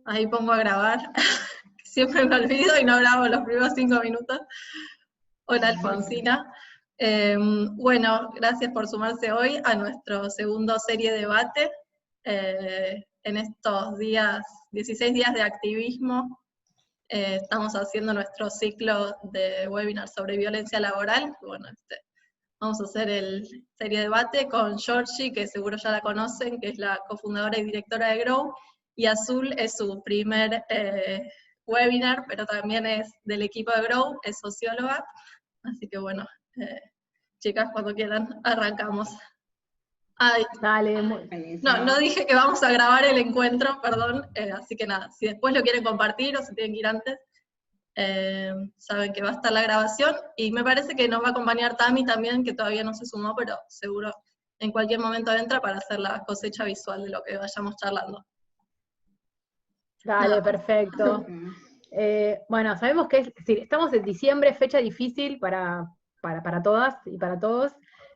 Ahí pongo a grabar. Siempre me olvido y no grabo los primeros 5 minutos. Hola, Alfonsina. Bueno, gracias por sumarse hoy a nuestro segundo serie de debate. En estos días, 16 días de activismo, estamos haciendo nuestro ciclo de webinars sobre violencia laboral. Bueno, vamos a hacer el serie de debate con Georgie, que seguro ya la conocen, que es la cofundadora y directora de Grow, y Azul es su primer webinar, pero también es del equipo de Grow, es socióloga, así que bueno, chicas, cuando quieran, arrancamos. Ay, Dale, no dije que vamos a grabar el encuentro, perdón, así que nada, si después lo quieren compartir o si tienen que ir antes, saben que va a estar la grabación, y me parece que nos va a acompañar Tami también, que todavía no se sumó, pero seguro en cualquier momento entra para hacer la cosecha visual de lo que vayamos charlando. Dale, perfecto. Bueno, sabemos que estamos en diciembre, fecha difícil para todas y para todos,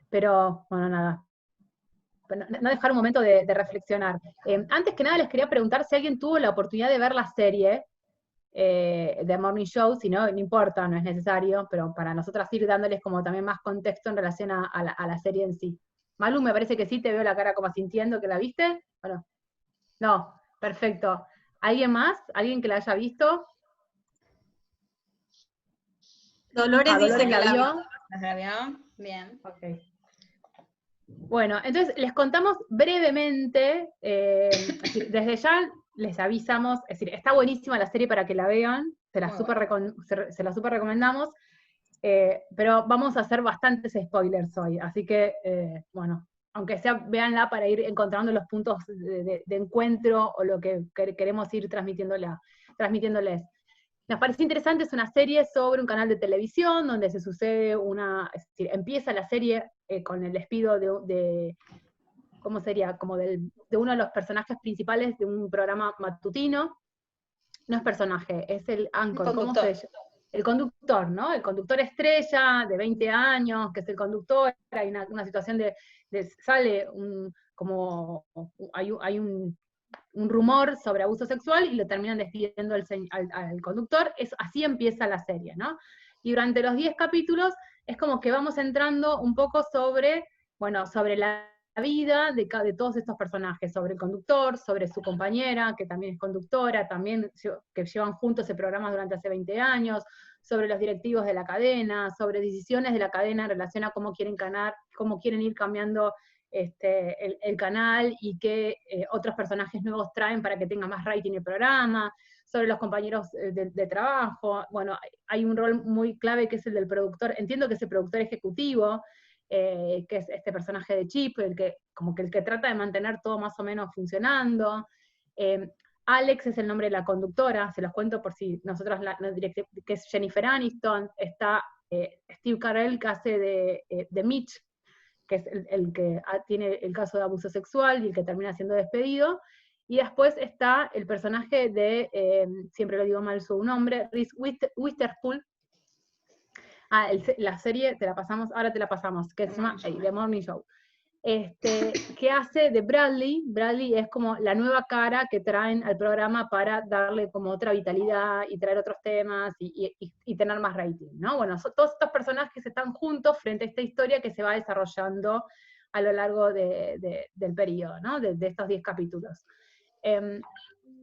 pero bueno, nada, no dejar un momento de reflexionar. Antes que nada les quería preguntar si alguien tuvo la oportunidad de ver la serie de Morning Show, si no, no importa, no es necesario, pero para nosotras ir dándoles como también más contexto en relación a la serie en sí. Malu, me parece que sí, te veo la cara como sintiendo que la viste. Bueno, no, perfecto. ¿Alguien más? ¿Alguien que la haya visto? Dolores dice que la vio. ¿La vio? Bien. Ok. Bueno, entonces les contamos brevemente, desde ya les avisamos, es decir, está buenísima la serie para que la vean, se la super recomendamos, pero vamos a hacer bastantes spoilers hoy, así que, bueno, aunque sea, véanla para ir encontrando los puntos de encuentro o lo que queremos ir transmitiéndoles. Nos parece interesante, es una serie sobre un canal de televisión donde se sucede es decir, empieza la serie con el despido ¿cómo sería? Como de uno de los personajes principales de un programa matutino. No es personaje, es el anchor, ¿cómo se llama? El conductor, ¿no? El conductor estrella de 20 años, que es el conductor, hay una situación sale hay un rumor sobre abuso sexual y lo terminan despidiendo al conductor. Así empieza la serie, ¿no? Y durante los 10 capítulos es como que vamos entrando un poco sobre la vida de todos estos personajes, sobre el conductor, sobre su compañera, que también es conductora, también que llevan juntos ese programa durante hace 20 años, sobre los directivos de la cadena, sobre decisiones de la cadena en relación a cómo quieren ir cambiando el canal y qué otros personajes nuevos traen para que tenga más rating el programa, sobre los compañeros de trabajo. Bueno, hay un rol muy clave que es el del productor, entiendo que es el productor ejecutivo, que es este personaje de Chip, el que trata de mantener todo más o menos funcionando. Alex es el nombre de la conductora, se los cuento por si nosotros, que es Jennifer Aniston, está Steve Carell, que hace de Mitch, que es el que tiene el caso de abuso sexual y el que termina siendo despedido, y después está el personaje de, siempre lo digo mal su nombre, Reese Witherspoon. La serie ahora te la pasamos, que se llama The Morning Show. Que hace de Bradley. Bradley es como la nueva cara que traen al programa para darle como otra vitalidad y traer otros temas y tener más rating, ¿no? Bueno, todos estos personajes están juntos frente a esta historia que se va desarrollando a lo largo del periodo, ¿no? De estos 10 capítulos.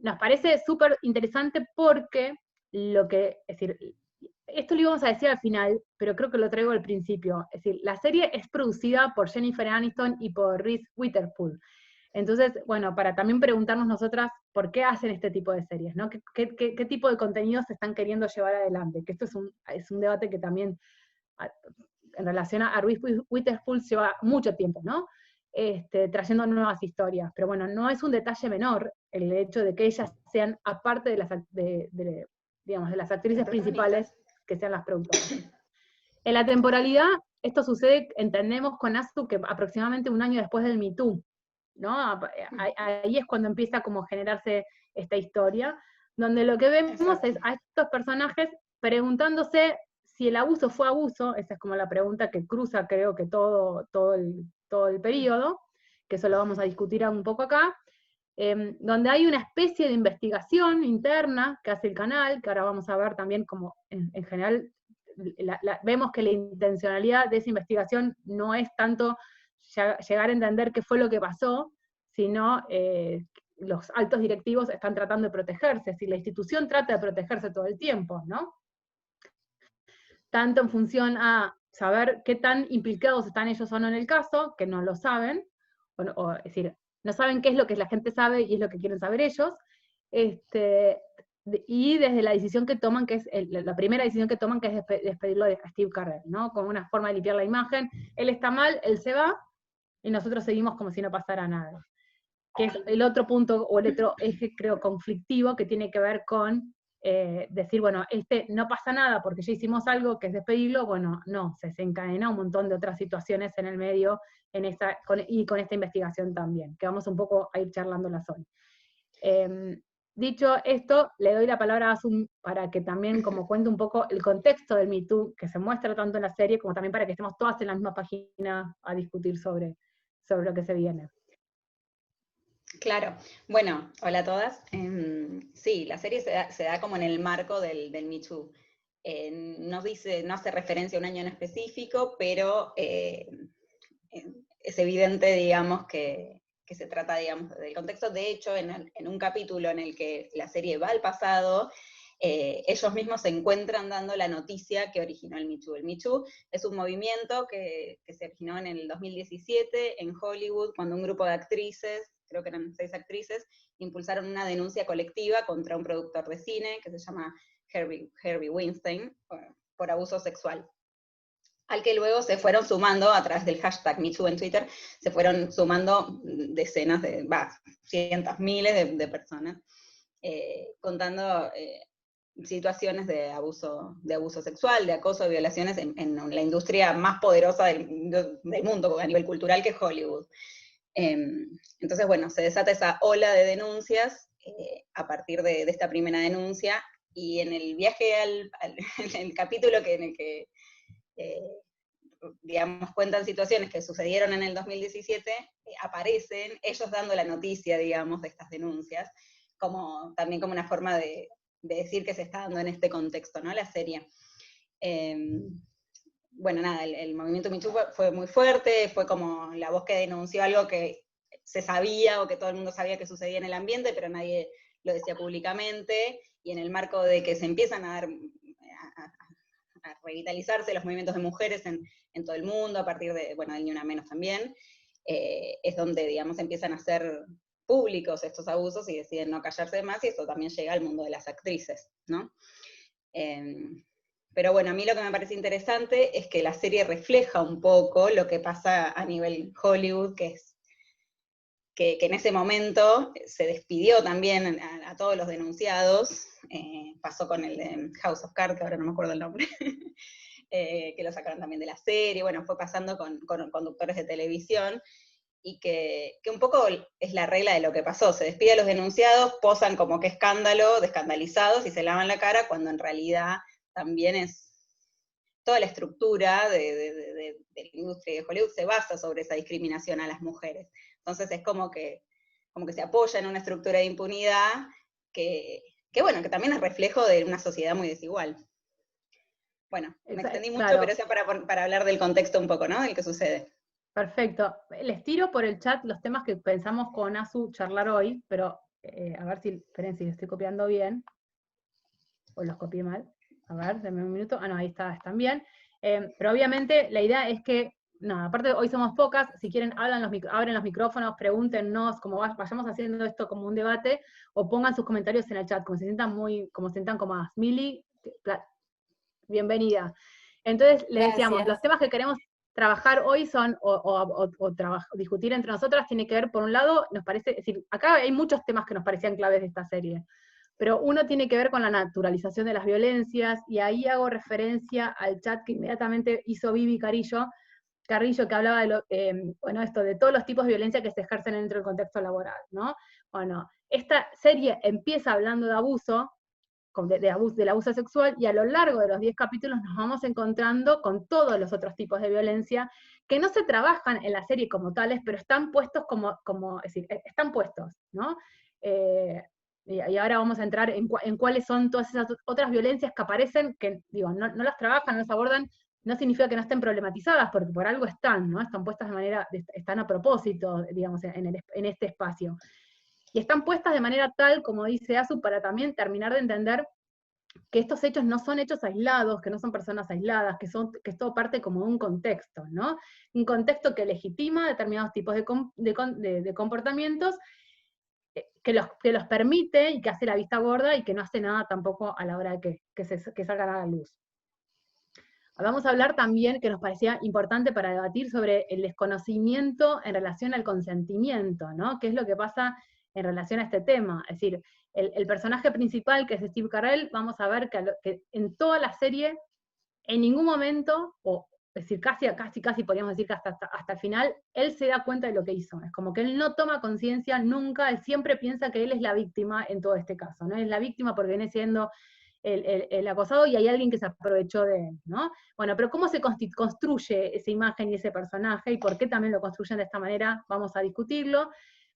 Nos parece súper interesante porque es decir, esto lo íbamos a decir al final, pero creo que lo traigo al principio. Es decir, la serie es producida por Jennifer Aniston y por Reese Witherspoon. Entonces, bueno, para también preguntarnos nosotras por qué hacen este tipo de series, ¿no? ¿Qué tipo de contenidos se están queriendo llevar adelante? Que esto es un debate que también, en relación a Reese Witherspoon, lleva mucho tiempo, ¿no? Trayendo nuevas historias. Pero bueno, no es un detalle menor el hecho de que ellas sean, aparte de las actrices principales, que sean las productoras. En la temporalidad, esto sucede, entendemos, con Azu, que aproximadamente un año después del Me Too, ¿no? Ahí es cuando empieza como a generarse esta historia, donde lo que vemos es a estos personajes preguntándose si el abuso fue abuso. Esa es como la pregunta que cruza, creo que todo el periodo, que eso lo vamos a discutir un poco acá, donde hay una especie de investigación interna que hace el canal, que ahora vamos a ver también como en general vemos que la intencionalidad de esa investigación no es tanto llegar a entender qué fue lo que pasó, sino los altos directivos están tratando de protegerse, si la institución trata de protegerse todo el tiempo, ¿no? Tanto en función a saber qué tan implicados están ellos o no en el caso, que no lo saben, es decir, no saben qué es lo que la gente sabe y es lo que quieren saber ellos, y desde la decisión que toman, que es la primera decisión que toman, que es despedirlo de Steve Carell, ¿no? Como una forma de limpiar la imagen. Él está mal, él se va, y nosotros seguimos como si no pasara nada. Que es el otro punto, o el otro eje, creo, conflictivo, que tiene que ver con decir, bueno, no pasa nada porque ya hicimos algo, que es despedirlo. Bueno, no, se desencadena un montón de otras situaciones en el medio, y con esta investigación también, que vamos un poco a ir charlándolas hoy. Dicho esto, le doy la palabra a Asun para que también como cuente un poco el contexto del Me Too, que se muestra tanto en la serie, como también para que estemos todas en la misma página a discutir sobre lo que se viene. Claro. Bueno, hola a todas. Sí, la serie se da como en el marco del Me Too. No hace referencia a un año en específico, pero es evidente, digamos, que se trata, digamos, del contexto. De hecho, en un capítulo en el que la serie va al pasado, ellos mismos se encuentran dando la noticia que originó el Me Too. El Me Too es un movimiento que se originó en el 2017 en Hollywood, cuando un grupo de actrices, creo que eran 6 actrices, impulsaron una denuncia colectiva contra un productor de cine que se llama Harvey Weinstein por abuso sexual, al que luego se fueron sumando, a través del hashtag MeToo en Twitter, se fueron sumando decenas cientos, miles de personas, contando situaciones de abuso sexual, de acoso, de violaciones en la industria más poderosa del mundo a nivel cultural, que es Hollywood. Entonces, bueno, se desata esa ola de denuncias a partir de esta primera denuncia, y en el viaje en el capítulo en el que digamos, cuentan situaciones que sucedieron en el 2017, aparecen ellos dando la noticia, digamos, de estas denuncias, también como una forma de decir que se está dando en este contexto, ¿no? La serie. Bueno, nada, el movimiento Me Too fue muy fuerte, fue como la voz que denunció algo que se sabía o que todo el mundo sabía que sucedía en el ambiente, pero nadie lo decía públicamente, y en el marco de que se empiezan a revitalizarse los movimientos de mujeres en todo el mundo, a partir del Ni Una Menos también, es donde, digamos, empiezan a ser públicos estos abusos y deciden no callarse más, y esto también llega al mundo de las actrices, ¿no? Pero bueno, a mí lo que me parece interesante es que la serie refleja un poco lo que pasa a nivel Hollywood, que es que en ese momento se despidió también a todos los denunciados. Pasó con el de House of Cards, que ahora no me acuerdo el nombre, que lo sacaron también de la serie. Bueno, fue pasando con conductores de televisión, y que un poco es la regla de lo que pasó. Se despide a los denunciados, posan como que escándalo, de escandalizados, y se lavan la cara, cuando en realidad también es toda la estructura de la industria de Hollywood se basa sobre esa discriminación a las mujeres. Entonces es como que se apoya en una estructura de impunidad que también es reflejo de una sociedad muy desigual. Bueno, me extendí mucho, claro, pero eso para hablar del contexto un poco, ¿no? Del que sucede. Perfecto. Les tiro por el chat los temas que pensamos con Asu charlar hoy, pero a ver esperen si estoy copiando bien, o los copié mal. A ver, denme un minuto. No, ahí están bien. Pero obviamente la idea es que, aparte hoy somos pocas, si quieren abren los micrófonos, pregúntenos, como vayamos haciendo esto como un debate, o pongan sus comentarios en el chat, como se sientan cómodas. Mili, bienvenida. Entonces, les decíamos, los temas que queremos trabajar hoy son, discutir entre nosotras, tiene que ver, por un lado, nos parece, es decir, acá hay muchos temas que nos parecían claves de esta serie, pero uno tiene que ver con la naturalización de las violencias, y ahí hago referencia al chat que inmediatamente hizo Vivi Carrillo, que hablaba de esto de todos los tipos de violencia que se ejercen dentro del contexto laboral, ¿no? Bueno, esta serie empieza hablando de abuso, del abuso sexual, y a lo largo de los 10 capítulos nos vamos encontrando con todos los otros tipos de violencia que no se trabajan en la serie como tales, pero están puestos es decir, están puestos, ¿no? Y ahora vamos a entrar en cuáles son todas esas otras violencias que aparecen, que digo, no las trabajan, no las abordan, no significa que no estén problematizadas, porque por algo están, ¿no? Están puestas de manera, están a propósito, digamos, en este espacio. Y están puestas de manera tal, como dice Azu, para también terminar de entender que estos hechos no son hechos aislados, que no son personas aisladas, que es todo parte como de un contexto, ¿no? Un contexto que legitima determinados tipos de comportamientos, que los permite y que hace la vista gorda y que no hace nada tampoco a la hora de que salgan a la luz. Vamos a hablar también, que nos parecía importante para debatir, sobre el desconocimiento en relación al consentimiento, ¿no? ¿Qué es lo que pasa en relación a este tema? Es decir, el personaje principal, que es Steve Carell, vamos a ver que en toda la serie, en ningún momento, es decir, casi podríamos decir que hasta el final, él se da cuenta de lo que hizo. Es como que él no toma conciencia nunca, él siempre piensa que él es la víctima en todo este caso, ¿no? Es la víctima porque viene siendo el acosado y hay alguien que se aprovechó de él, ¿no? Bueno, pero ¿cómo se construye esa imagen y ese personaje, y por qué también lo construyen de esta manera? Vamos a discutirlo.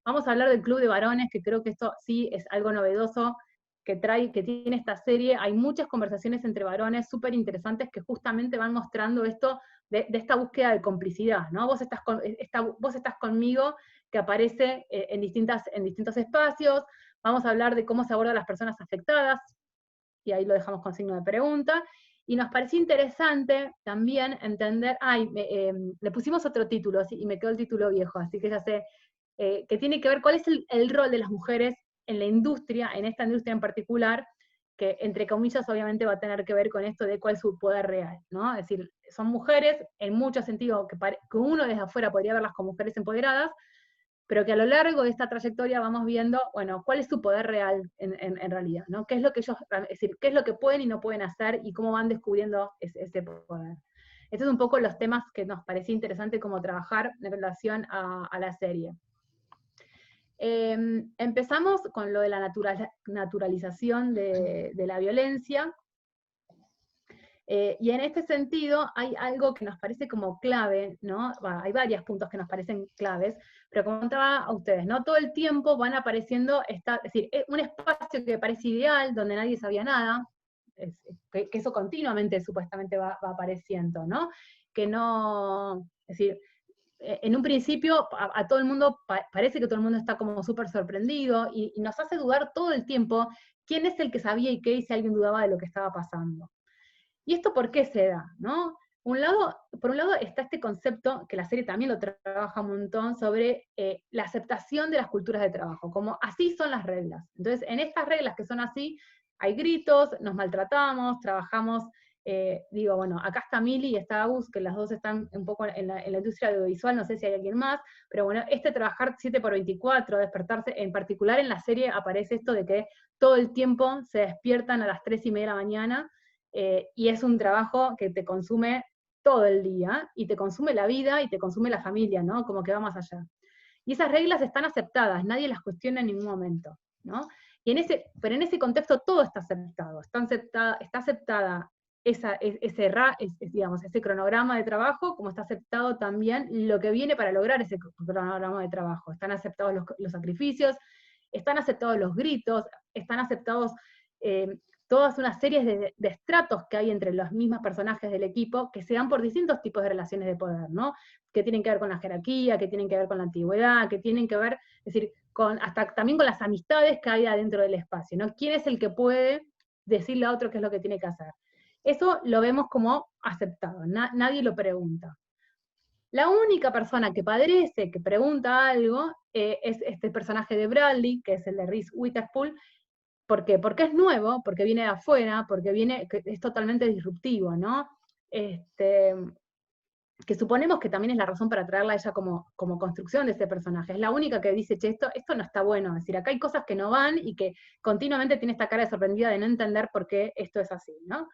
Vamos a hablar del club de varones, que creo que esto sí es algo novedoso que tiene esta serie. Hay muchas conversaciones entre varones súper interesantes que justamente van mostrando esto de esta búsqueda de complicidad, ¿no? Vos estás conmigo, que aparece en distintos espacios. Vamos a hablar de cómo se abordan las personas afectadas, y ahí lo dejamos con signo de pregunta. Y nos pareció interesante también entender, le pusimos otro título, y me quedó el título viejo, así que ya sé, que tiene que ver cuál es el rol de las mujeres en la industria, en esta industria en particular, que entre comillas obviamente va a tener que ver con esto de cuál es su poder real, ¿no? Es decir, son mujeres, en muchos sentidos, que uno desde afuera podría verlas como mujeres empoderadas, pero que a lo largo de esta trayectoria vamos viendo, bueno, cuál es su poder real en realidad, ¿no? ¿Qué es lo que ellos, es decir, qué es lo que pueden y no pueden hacer, y cómo van descubriendo ese poder? Estos son un poco los temas que nos parecía interesante como trabajar en relación a la serie. Empezamos con lo de la naturalización de la violencia, y en este sentido hay algo que nos parece como clave, ¿no? Hay varios puntos que nos parecen claves, pero como contaba a ustedes, ¿no? Todo el tiempo van apareciendo, es decir, un espacio que parece ideal, donde nadie sabía nada, que eso continuamente supuestamente va apareciendo, ¿no? Que no, es decir, en un principio a todo el mundo, parece que todo el mundo está como súper sorprendido, y nos hace dudar todo el tiempo quién es el que sabía y qué, y si alguien dudaba de lo que estaba pasando. ¿Y esto por qué se da? ¿No? Por un lado está este concepto, que la serie también lo trabaja un montón, sobre la aceptación de las culturas de trabajo, como así son las reglas. Entonces, en estas reglas que son así, hay gritos, nos maltratamos, trabajamos, bueno, acá está Mili y está Agus, que las dos están un poco en la industria audiovisual, no sé si hay alguien más, pero bueno, trabajar 7x24, despertarse, en particular en la serie aparece esto de que todo el tiempo se despiertan a las 3:30 de la mañana, y es un trabajo que te consume todo el día, y te consume la vida, y te consume la familia, ¿no? Como que va más allá. Y esas reglas están aceptadas, nadie las cuestiona en ningún momento, ¿no? Pero en ese contexto todo está aceptado, está aceptada ese cronograma de trabajo, como está aceptado también lo que viene para lograr ese cronograma de trabajo. Están aceptados los sacrificios, están aceptados los gritos, están aceptados todas una serie de estratos que hay entre los mismos personajes del equipo, que se dan por distintos tipos de relaciones de poder, ¿no? Que tienen que ver con la jerarquía, que tienen que ver con la antigüedad, que tienen que ver, es decir, hasta también con las amistades que hay adentro del espacio, ¿no? ¿Quién es el que puede decirle a otro qué es lo que tiene que hacer? Eso lo vemos como aceptado, nadie lo pregunta. La única persona que padece, que pregunta algo, es este personaje de Bradley, que es el de Reese Witherspoon. ¿Por qué? Porque es nuevo, porque viene de afuera, porque es totalmente disruptivo, ¿no? Que suponemos que también es la razón para traerla a ella como construcción de ese personaje. Es la única que dice, che, esto no está bueno. Es decir, acá hay cosas que no van, y que continuamente tiene esta cara de sorprendida de no entender por qué esto es así, ¿no?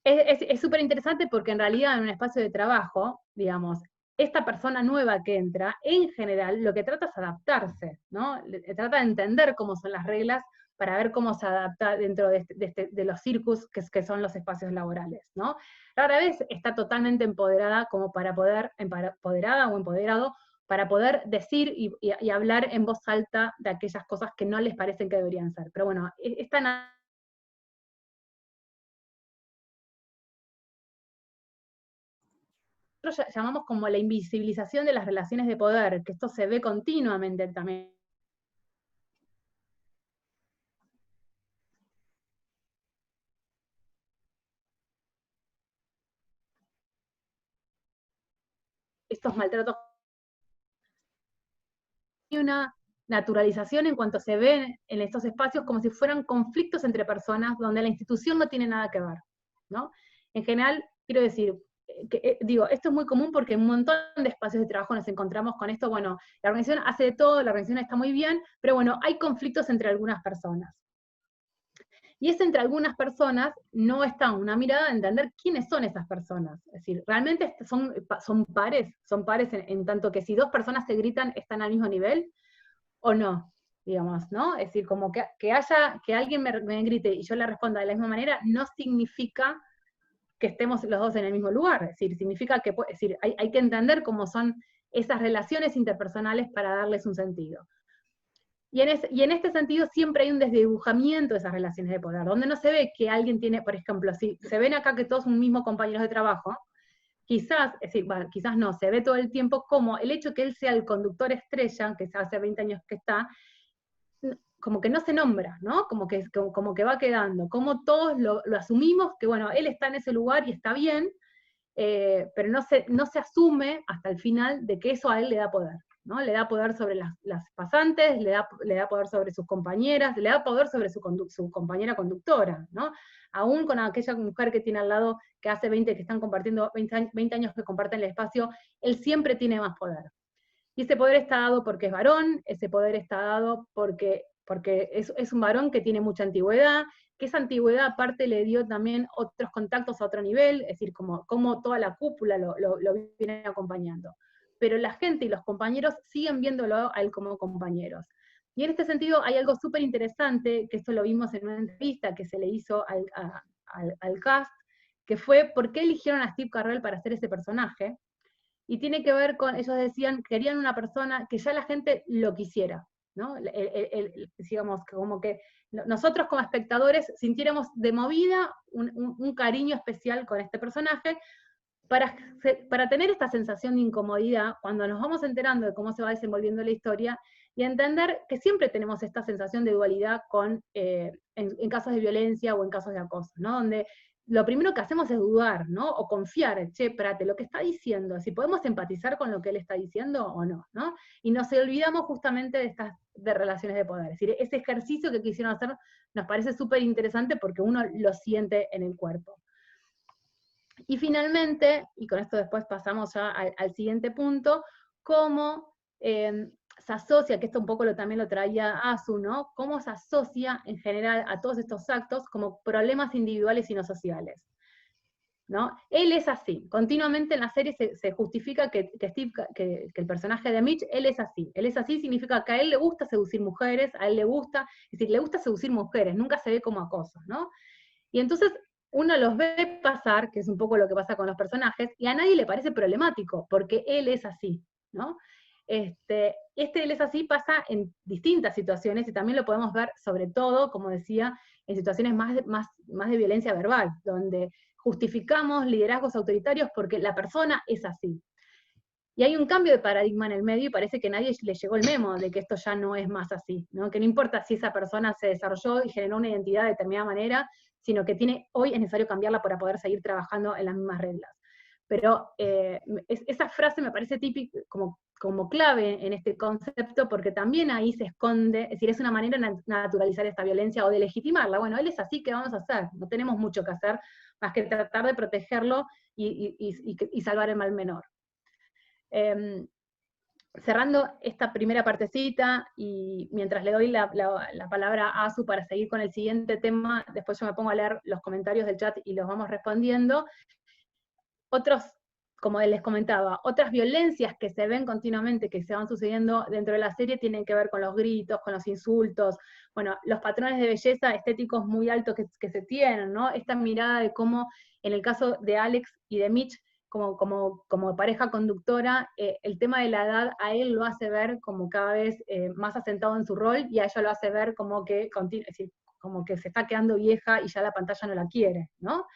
Es súper interesante porque en realidad en un espacio de trabajo, digamos, esta persona nueva que entra, en general, lo que trata es adaptarse, ¿no? Trata de entender cómo son las reglas para ver cómo se adapta dentro de los circus que son los espacios laborales, ¿no? Rara vez está totalmente empoderada como para poder, empoderada o empoderado, para poder decir y hablar en voz alta de aquellas cosas que no les parecen que deberían ser. Pero bueno, esta nosotros llamamos como la invisibilización de las relaciones de poder, que esto se ve continuamente también. Estos maltratos, y una naturalización en cuanto se ve en estos espacios como si fueran conflictos entre personas donde la institución no tiene nada que ver, ¿no? En general, quiero decir, digo, esto es muy común porque en un montón de espacios de trabajo nos encontramos con esto, bueno, la organización hace de todo, la organización está muy bien, pero bueno, hay conflictos entre algunas personas. Y es entre algunas personas, no está una mirada de entender quiénes son esas personas. Es decir, realmente son pares en tanto que si dos personas se gritan, están al mismo nivel, o no, digamos, ¿no? Es decir, como que alguien me grite y yo le responda de la misma manera, no significa que estemos los dos en el mismo lugar. Es decir, significa que, es decir, hay que entender cómo son esas relaciones interpersonales para darles un sentido. Y en este sentido siempre hay un desdibujamiento de esas relaciones de poder, donde no se ve que alguien tiene, por ejemplo, si se ven acá que todos son mismos compañeros de trabajo, quizás, es decir, bueno, quizás no, se ve todo el tiempo como el hecho que él sea el conductor estrella, que hace 20 años que está, como que no se nombra, ¿no? Como que va quedando, como todos lo asumimos, que bueno, él está en ese lugar y está bien, pero no se asume hasta el final de que eso a él le da poder, ¿no? Le da poder sobre las pasantes, le da poder sobre sus compañeras, le da poder sobre su compañera conductora, ¿no? Aún con aquella mujer que tiene al lado, que hace 20 que están compartiendo, 20 años que comparten el espacio, él siempre tiene más poder. Y ese poder está dado porque es varón, ese poder está dado porque es un varón que tiene mucha antigüedad, que esa antigüedad aparte le dio también otros contactos a otro nivel, es decir, como toda la cúpula lo viene acompañando. Pero la gente y los compañeros siguen viéndolo a él como compañeros. Y en este sentido hay algo súper interesante, que esto lo vimos en una entrevista que se le hizo al cast, que fue por qué eligieron a Steve Carell para hacer ese personaje, y tiene que ver con, ellos decían, querían una persona que ya la gente lo quisiera, ¿no? Digamos, como que nosotros como espectadores sintiéramos de movida un cariño especial con este personaje, para tener esta sensación de incomodidad cuando nos vamos enterando de cómo se va desenvolviendo la historia, y entender que siempre tenemos esta sensación de dualidad en casos de violencia o en casos de acoso, ¿no? Donde lo primero que hacemos es dudar, ¿no? O confiar, che, espérate, lo que está diciendo, si podemos empatizar con lo que él está diciendo o no, ¿no? Y nos olvidamos justamente de relaciones de poder. Es decir, ese ejercicio que quisieron hacer nos parece súper interesante porque uno lo siente en el cuerpo. Y finalmente, y con esto después pasamos ya al siguiente punto, cómo se asocia, que esto un poco también lo traía Azu, ¿no? Cómo se asocia en general a todos estos actos como problemas individuales y no sociales, ¿no? Él es así, continuamente en la serie se justifica que el personaje de Mitch, él es así significa que a él le gusta seducir mujeres, a él le gusta, es decir, le gusta seducir mujeres, nunca se ve como acoso, ¿no? Y entonces uno los ve pasar, que es un poco lo que pasa con los personajes, y a nadie le parece problemático, porque él es así, ¿no? Él es así pasa en distintas situaciones, y también lo podemos ver, sobre todo, como decía, en situaciones más de violencia verbal, donde justificamos liderazgos autoritarios porque la persona es así. Y hay un cambio de paradigma en el medio, y parece que a nadie le llegó el memo de que esto ya no es más así, ¿no? Que no importa si esa persona se desarrolló y generó una identidad de determinada manera, sino que hoy es necesario cambiarla para poder seguir trabajando en las mismas reglas. Pero esa frase me parece típica, como clave en este concepto, porque también ahí se esconde, es decir, es una manera de naturalizar esta violencia o de legitimarla. Bueno, él es así, ¿qué vamos a hacer? No tenemos mucho que hacer más que tratar de protegerlo y salvar el mal menor. Cerrando esta primera partecita, y mientras le doy la palabra a Azu para seguir con el siguiente tema, después yo me pongo a leer los comentarios del chat y los vamos respondiendo. Otros como les comentaba, otras violencias que se ven continuamente, que se van sucediendo dentro de la serie, tienen que ver con los gritos, con los insultos, bueno, los patrones de belleza estéticos muy altos que se tienen, ¿no? Esta mirada de cómo, en el caso de Alex y de Mitch, como pareja conductora, el tema de la edad a él lo hace ver como cada vez más asentado en su rol, y a ella lo hace ver como que, es decir, como que se está quedando vieja y ya la pantalla no la quiere, ¿no?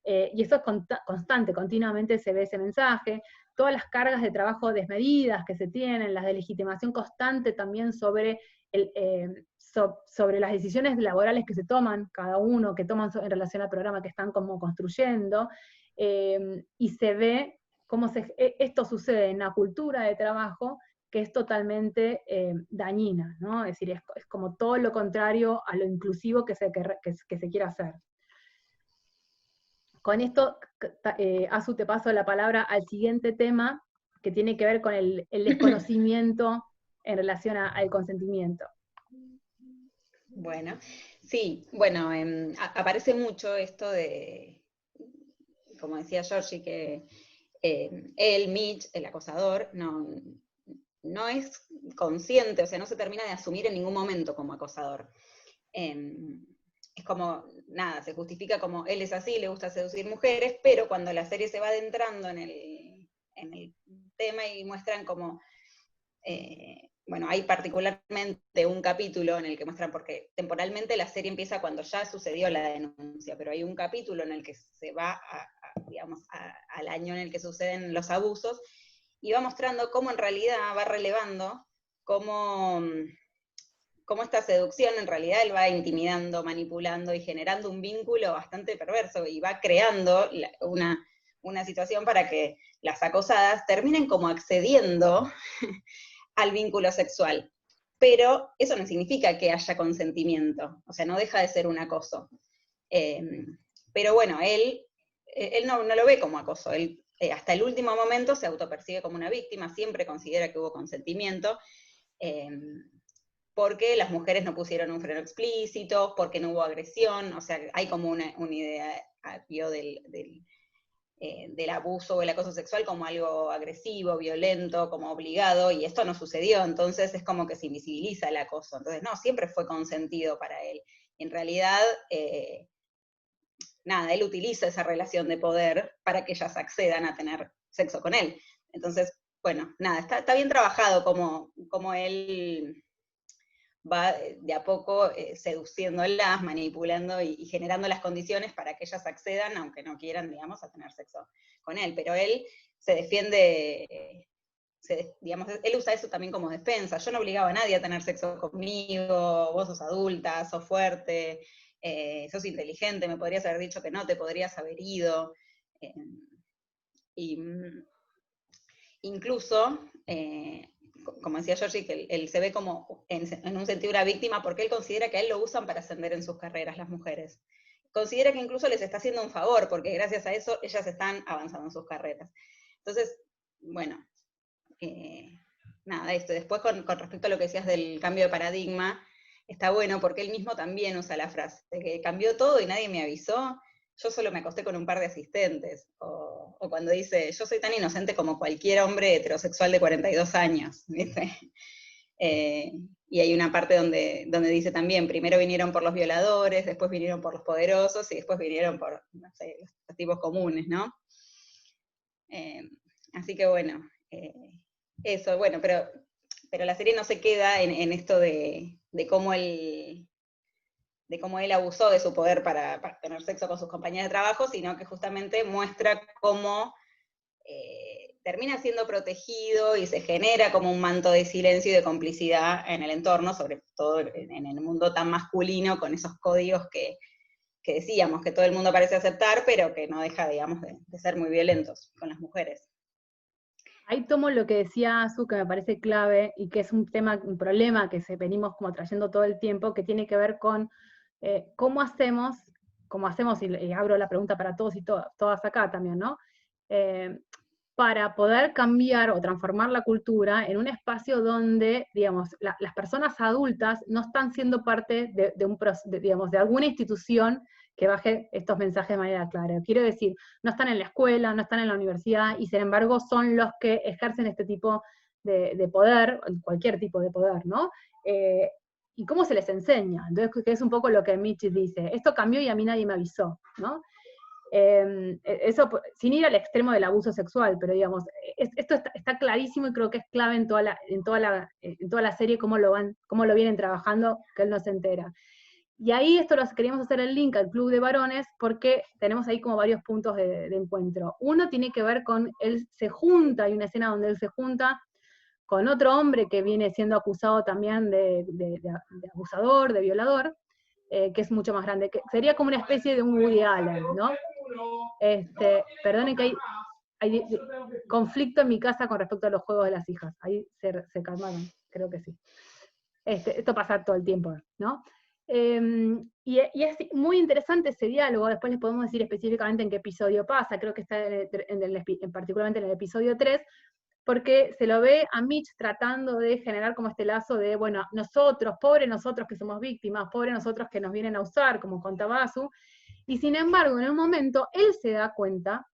Y eso es constante, continuamente se ve ese mensaje, todas las cargas de trabajo desmedidas que se tienen, las de legitimación constante también sobre, sobre las decisiones laborales que se toman, cada uno, que toman en relación al programa que están como construyendo, y se ve cómo esto sucede en la cultura de trabajo, que es totalmente dañina, ¿no? Es decir, es como todo lo contrario a lo inclusivo que se quiere hacer. Con esto, Azu, te paso la palabra al siguiente tema, que tiene que ver con el desconocimiento en relación al consentimiento. Bueno, sí, bueno, aparece mucho esto de, como decía Georgie, que él, Mitch, el acosador, no es consciente, o sea, no se termina de asumir en ningún momento como acosador. Es como, nada, se justifica como él es así, le gusta seducir mujeres, pero cuando la serie se va adentrando en el tema y muestran como, bueno, hay particularmente un capítulo en el que muestran, porque temporalmente la serie empieza cuando ya sucedió la denuncia, pero hay un capítulo en el que se va digamos, al año en el que suceden los abusos, y va mostrando cómo en realidad va relevando cómo esta seducción en realidad él va intimidando, manipulando y generando un vínculo bastante perverso, y va creando una situación para que las acosadas terminen como accediendo al vínculo sexual. Pero eso no significa que haya consentimiento, o sea, no deja de ser un acoso. Pero bueno, él no lo ve como acoso, él hasta el último momento se autopercibe como una víctima, siempre considera que hubo consentimiento, porque las mujeres no pusieron un freno explícito, porque no hubo agresión, o sea, hay como una idea del abuso o el acoso sexual como algo agresivo, violento, como obligado, y esto no sucedió, entonces es como que se invisibiliza el acoso, entonces no, siempre fue consentido para él. Y en realidad, nada, él utiliza esa relación de poder para que ellas accedan a tener sexo con él. Entonces, bueno, nada, está bien trabajado como él va de a poco seduciéndolas, manipulando y generando las condiciones para que ellas accedan, aunque no quieran, digamos, a tener sexo con él. Pero él se defiende, digamos, él usa eso también como defensa. Yo no obligaba a nadie a tener sexo conmigo, vos sos adulta, sos fuerte, sos inteligente, me podrías haber dicho que no, te podrías haber ido. Incluso, como decía Georgie, que él se ve como en un sentido una víctima porque él considera que a él lo usan para ascender en sus carreras las mujeres. Considera que incluso les está haciendo un favor porque gracias a eso ellas están avanzando en sus carreras. Entonces, bueno, nada, esto. Después con respecto a lo que decías del cambio de paradigma, está bueno porque él mismo también usa la frase de que cambió todo y nadie me avisó, yo solo me acosté con un par de asistentes, o cuando dice, yo soy tan inocente como cualquier hombre heterosexual de 42 años, ¿viste? Y hay una parte donde dice también, primero vinieron por los violadores, después vinieron por los poderosos, y después vinieron por, no sé, los tipos comunes, ¿no? Así que bueno, eso, bueno, pero la serie no se queda en esto de cómo él abusó de su poder para tener sexo con sus compañeras de trabajo, sino que justamente muestra cómo termina siendo protegido y se genera como un manto de silencio y de complicidad en el entorno, sobre todo en el mundo tan masculino, con esos códigos que decíamos, que todo el mundo parece aceptar, pero que no deja, digamos, de ser muy violentos con las mujeres. Ahí tomo lo que decía Azu, que me parece clave, y que es un problema que venimos como trayendo todo el tiempo, que tiene que ver con cómo hacemos, y abro la pregunta para todos y todas acá también, ¿no? Para poder cambiar o transformar la cultura en un espacio donde, digamos, las personas adultas no están siendo parte de alguna institución que baje estos mensajes de manera clara. Quiero decir, no están en la escuela, no están en la universidad, y sin embargo son los que ejercen este tipo de poder, cualquier tipo de poder, ¿no? ¿Y cómo se les enseña? Entonces, que es un poco lo que Mitch dice, esto cambió y a mí nadie me avisó, ¿no? Eso sin ir al extremo del abuso sexual, pero digamos, esto está clarísimo y creo que es clave en toda la serie cómo lo vienen trabajando, que él no se entera. Y ahí queríamos hacer el link al club de varones porque tenemos ahí como varios puntos de encuentro. Uno tiene que ver con, él se junta, hay una escena donde él se junta con otro hombre que viene siendo acusado también de abusador, de violador, que es mucho más grande, que sería como una especie de un Woody Allen, ¿no? Perdonen que hay conflicto en mi casa con respecto a los juegos de las hijas, ahí se calmaron, creo que sí. Esto pasa todo el tiempo, ¿no? Y es muy interesante ese diálogo, después les podemos decir específicamente en qué episodio pasa, creo que está particularmente en el episodio 3, porque se lo ve a Mitch tratando de generar como este lazo de, bueno, nosotros, pobres nosotros que somos víctimas, pobres nosotros que nos vienen a usar, como contaba Azu, y sin embargo, en un momento, él se da cuenta,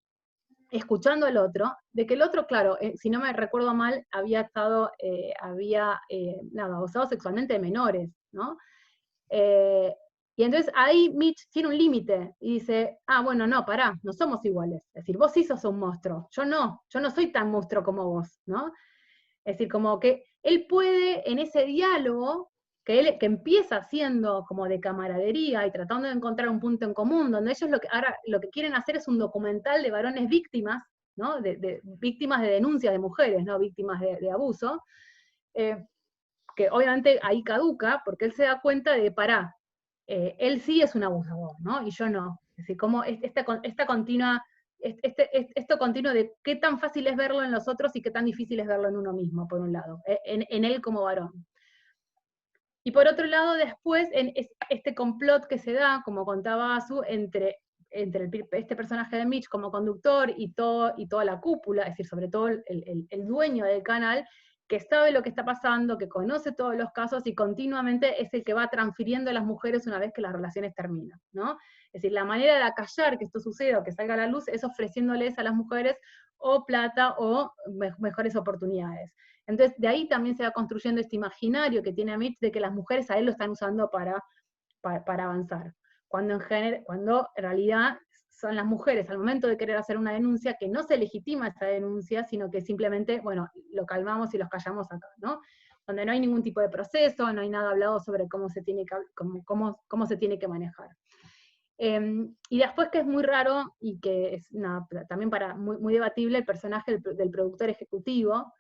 escuchando al otro, de que el otro, claro, si no me recuerdo mal, había estado, abusado sexualmente de menores, ¿no? Y entonces ahí Mitch tiene un límite y dice, bueno, no, pará, no somos iguales. Es decir, vos sí sos un monstruo, yo no soy tan monstruo como vos, ¿no? Es decir, como que él puede, en ese diálogo, que empieza siendo como de camaradería y tratando de encontrar un punto en común, donde ellos ahora lo que quieren hacer es un documental de varones víctimas, ¿no? De víctimas de denuncias de mujeres, ¿no? Víctimas de abuso, que obviamente ahí caduca, porque él se da cuenta de, pará, él sí es un abusador, ¿no? Y yo no. Es decir, como esto continuo de qué tan fácil es verlo en los otros y qué tan difícil es verlo en uno mismo, por un lado, en él como varón. Y por otro lado, después, este complot que se da, como contaba Azu, entre este personaje de Mitch como conductor y toda la cúpula, es decir, sobre todo el dueño del canal, que sabe lo que está pasando, que conoce todos los casos y continuamente es el que va transfiriendo a las mujeres una vez que las relaciones terminan, ¿no? Es decir, la manera de acallar que esto suceda o que salga a la luz es ofreciéndoles a las mujeres o plata o mejores oportunidades. Entonces, de ahí también se va construyendo este imaginario que tiene Mitch de que las mujeres a él lo están usando para avanzar. Cuando en realidad son las mujeres, al momento de querer hacer una denuncia, que no se legitima esa denuncia, sino que simplemente, bueno, lo calmamos y los callamos acá, ¿no? Donde no hay ningún tipo de proceso, no hay nada hablado sobre cómo se tiene que manejar. Y después, que es muy raro, y que es también muy, muy debatible, el personaje del productor ejecutivo,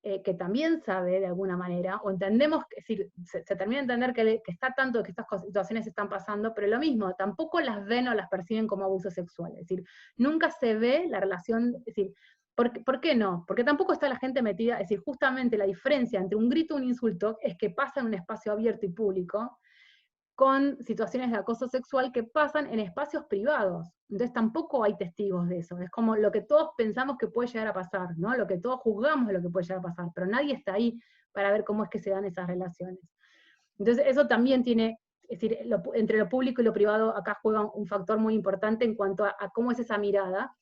que también sabe de alguna manera, o entendemos, es decir, se termina de entender que está tanto que estas situaciones están pasando, pero lo mismo, tampoco las ven o las perciben como abuso sexual, es decir, nunca se ve la relación, es decir, ¿por qué no? Porque tampoco está la gente metida, es decir, justamente la diferencia entre un grito y un insulto es que pasa en un espacio abierto y público, con situaciones de acoso sexual que pasan en espacios privados. Entonces tampoco hay testigos de eso. Es como lo que todos pensamos que puede llegar a pasar, ¿no? Lo que todos juzgamos de lo que puede llegar a pasar, pero nadie está ahí para ver cómo es que se dan esas relaciones. Entonces eso también tiene, es decir, entre lo público y lo privado acá juega un factor muy importante en cuanto a cómo es esa mirada.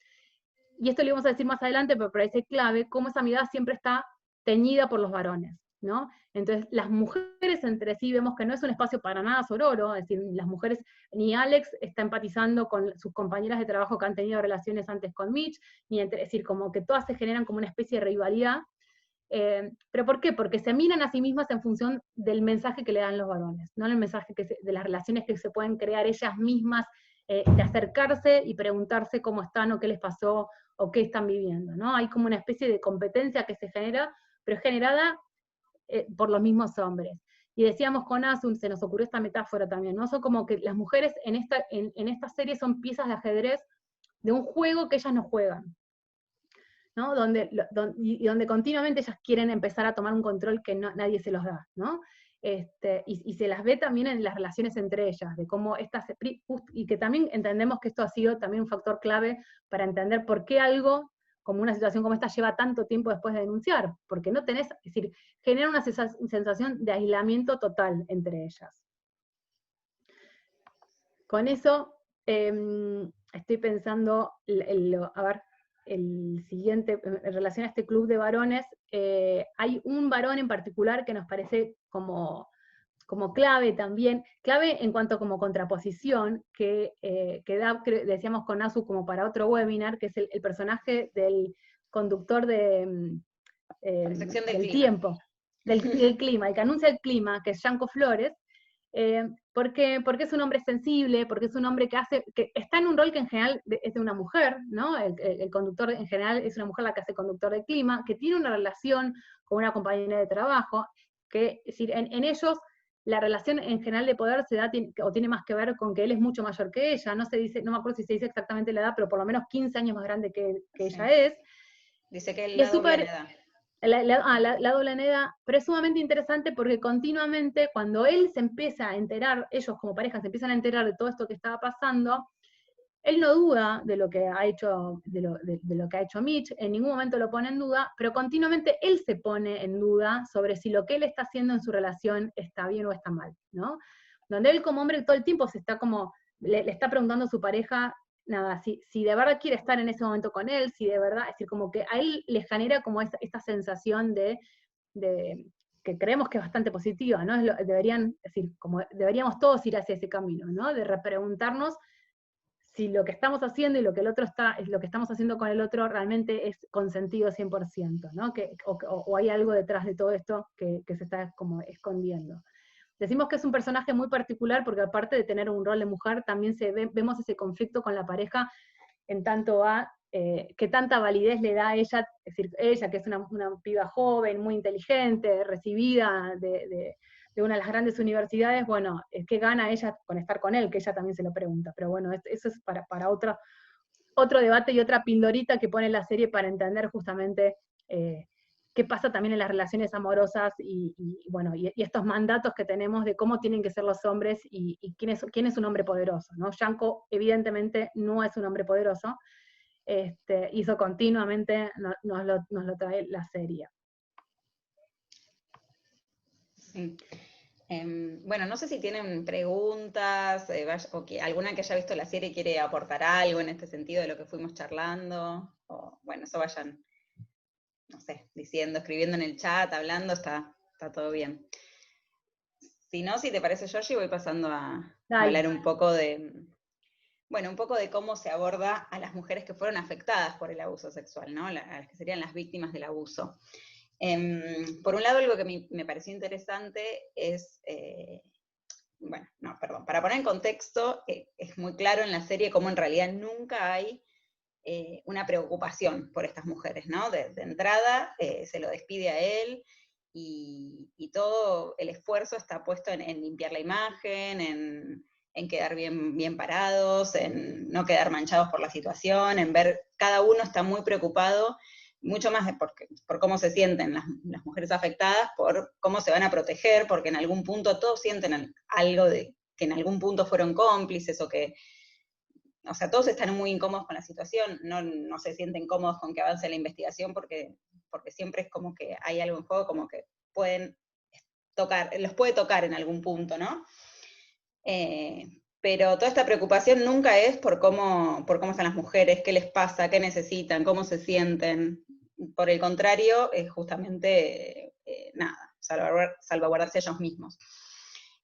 Y esto lo vamos a decir más adelante, pero parece clave, cómo esa mirada siempre está teñida por los varones, ¿no? Entonces, las mujeres entre sí vemos que no es un espacio para nada sororo, es decir, las mujeres, ni Alex está empatizando con sus compañeras de trabajo que han tenido relaciones antes con Mitch, es decir, como que todas se generan como una especie de rivalidad. ¿Pero por qué? Porque se miran a sí mismas en función del mensaje que le dan los varones, no el mensaje de las relaciones que se pueden crear ellas mismas, de acercarse y preguntarse cómo están o qué les pasó o qué están viviendo, ¿no? Hay como una especie de competencia que se genera, pero es generada por los mismos hombres. Y decíamos con Asun, se nos ocurrió esta metáfora también, ¿no? Son como que las mujeres en esta serie son piezas de ajedrez de un juego que ellas no juegan, ¿no? Donde continuamente ellas quieren empezar a tomar un control que nadie se los da, ¿no? Y se las ve también en las relaciones entre ellas, de cómo y que también entendemos que esto ha sido también un factor clave para entender por qué algo como una situación como esta lleva tanto tiempo después de denunciar, porque no tenés, es decir, genera una sensación de aislamiento total entre ellas. Con eso estoy pensando, a ver, el siguiente, en relación a este club de varones, hay un varón en particular que nos parece como clave también, clave en cuanto como contraposición, que da, decíamos con Asu como para otro webinar, que es el personaje del conductor del tiempo, del clima, el que anuncia el clima, que es Yanko Flores, porque es un hombre sensible, porque es un hombre que está en un rol que en general es de una mujer, ¿no? El conductor en general es una mujer la que hace conductor de clima, que tiene una relación con una compañera de trabajo, que es decir, en ellos la relación en general de poder se da o tiene más que ver con que él es mucho mayor que ella, no me acuerdo si se dice exactamente la edad, pero por lo menos 15 años más grande que Sí. ella es. Dice que él la doble edad. La doble edad, pero es sumamente interesante porque continuamente cuando él se empieza a enterar, ellos como pareja se empiezan a enterar de todo esto que estaba pasando, él no duda de lo que ha hecho, de lo que ha hecho Mitch, en ningún momento lo pone en duda, pero continuamente él se pone en duda sobre si lo que él está haciendo en su relación está bien o está mal, ¿no? Donde él como hombre todo el tiempo se está como, le está preguntando a su pareja, nada, si de verdad quiere estar en ese momento con él, si de verdad, es decir, como que a él le genera como esta sensación de que creemos que es bastante positiva, ¿no? Deberíamos todos ir hacia ese camino, ¿no? De repreguntarnos si lo que estamos haciendo y lo que estamos haciendo con el otro realmente es consentido 100%, ¿no? O hay algo detrás de todo esto que se está como escondiendo. Decimos que es un personaje muy particular porque aparte de tener un rol de mujer, también vemos ese conflicto con la pareja en tanto a qué tanta validez le da a ella, es decir, ella que es una piba joven, muy inteligente, recibida de una de las grandes universidades, bueno, ¿qué gana ella con estar con él? Que ella también se lo pregunta, pero bueno, eso es para otro debate y otra pildorita que pone la serie para entender justamente qué pasa también en las relaciones amorosas y estos mandatos que tenemos de cómo tienen que ser los hombres y quién es un hombre poderoso, ¿no? Yanko evidentemente no es un hombre poderoso, y eso continuamente nos lo trae la serie. Sí. Bueno, no sé si tienen preguntas, o que alguna que haya visto la serie quiere aportar algo en este sentido de lo que fuimos charlando, o bueno, eso vayan, no sé, diciendo, escribiendo en el chat, hablando, está todo bien. Si no, si te parece, Georgie, voy pasando a hablar un poco de cómo se aborda a las mujeres que fueron afectadas por el abuso sexual, ¿no? A las que serían las víctimas del abuso. Por un lado, algo que me pareció interesante es, para poner en contexto, es muy claro en la serie cómo en realidad nunca hay una preocupación por estas mujeres, ¿no? De entrada se lo despide a él y todo el esfuerzo está puesto en limpiar la imagen, en quedar bien parados, en no quedar manchados por la situación, en ver, cada uno está muy preocupado, mucho más por cómo se sienten las mujeres afectadas, por cómo se van a proteger, porque en algún punto todos sienten algo de que en algún punto fueron cómplices o que, o sea, todos están muy incómodos con la situación, no se sienten cómodos con que avance la investigación porque siempre es como que hay algo en juego, como que los puede tocar en algún punto, ¿no? Pero toda esta preocupación nunca es por cómo están las mujeres, qué les pasa, qué necesitan, cómo se sienten. Por el contrario, es justamente salvaguardarse ellos mismos.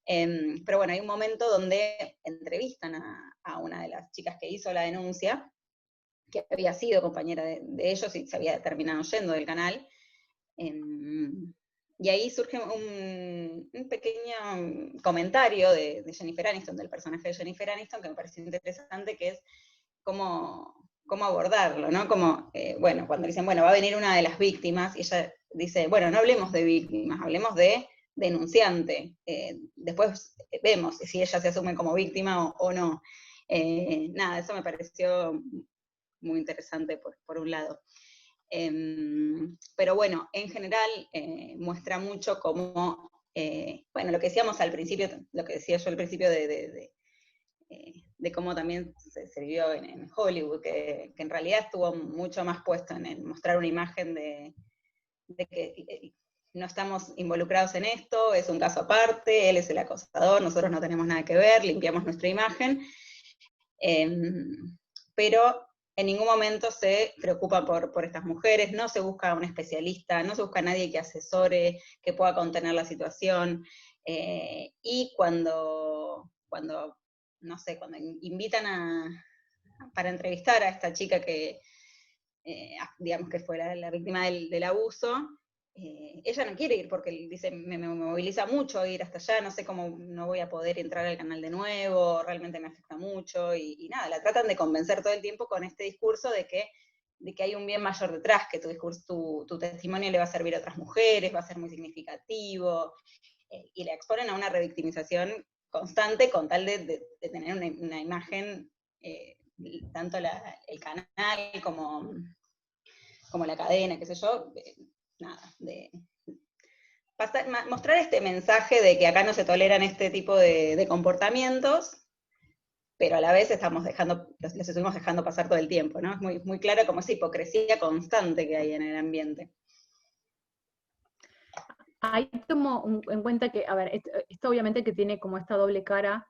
Pero bueno, hay un momento donde entrevistan a una de las chicas que hizo la denuncia, que había sido compañera de ellos y se había terminado yendo del canal. Y ahí surge un pequeño comentario de Jennifer Aniston, del personaje de Jennifer Aniston, que me pareció interesante, que es cómo abordarlo, ¿no? Como, cuando dicen, va a venir una de las víctimas, y ella dice, no hablemos de víctimas, hablemos de denunciante. Después vemos si ella se asume como víctima o no. Eso me pareció muy interesante por un lado. Pero bueno, en general muestra mucho cómo, lo que decíamos al principio, lo que decía yo al principio de cómo también se vivió en Hollywood, que en realidad estuvo mucho más puesto en mostrar una imagen de que no estamos involucrados en esto, es un caso aparte, él es el acosador, nosotros no tenemos nada que ver, limpiamos nuestra imagen. pero en ningún momento se preocupa por estas mujeres, no se busca un especialista, no se busca a nadie que asesore, que pueda contener la situación, y cuando no sé, cuando invitan para entrevistar a esta chica que, digamos que fue la víctima del abuso, ella no quiere ir porque dice, me moviliza mucho ir hasta allá, no sé cómo no voy a poder entrar al canal de nuevo, realmente me afecta mucho, y nada, la tratan de convencer todo el tiempo con este discurso de que hay un bien mayor detrás, que tu testimonio le va a servir a otras mujeres, va a ser muy significativo, y la exponen a una revictimización constante con tal de tener una imagen, tanto el canal como la cadena, qué sé yo, nada, mostrar este mensaje de que acá no se toleran este tipo de comportamientos, pero a la vez los estuvimos dejando pasar todo el tiempo, ¿no? Es muy, muy claro como esa hipocresía constante que hay en el ambiente. Hay como en cuenta que, a ver, esto obviamente que tiene como esta doble cara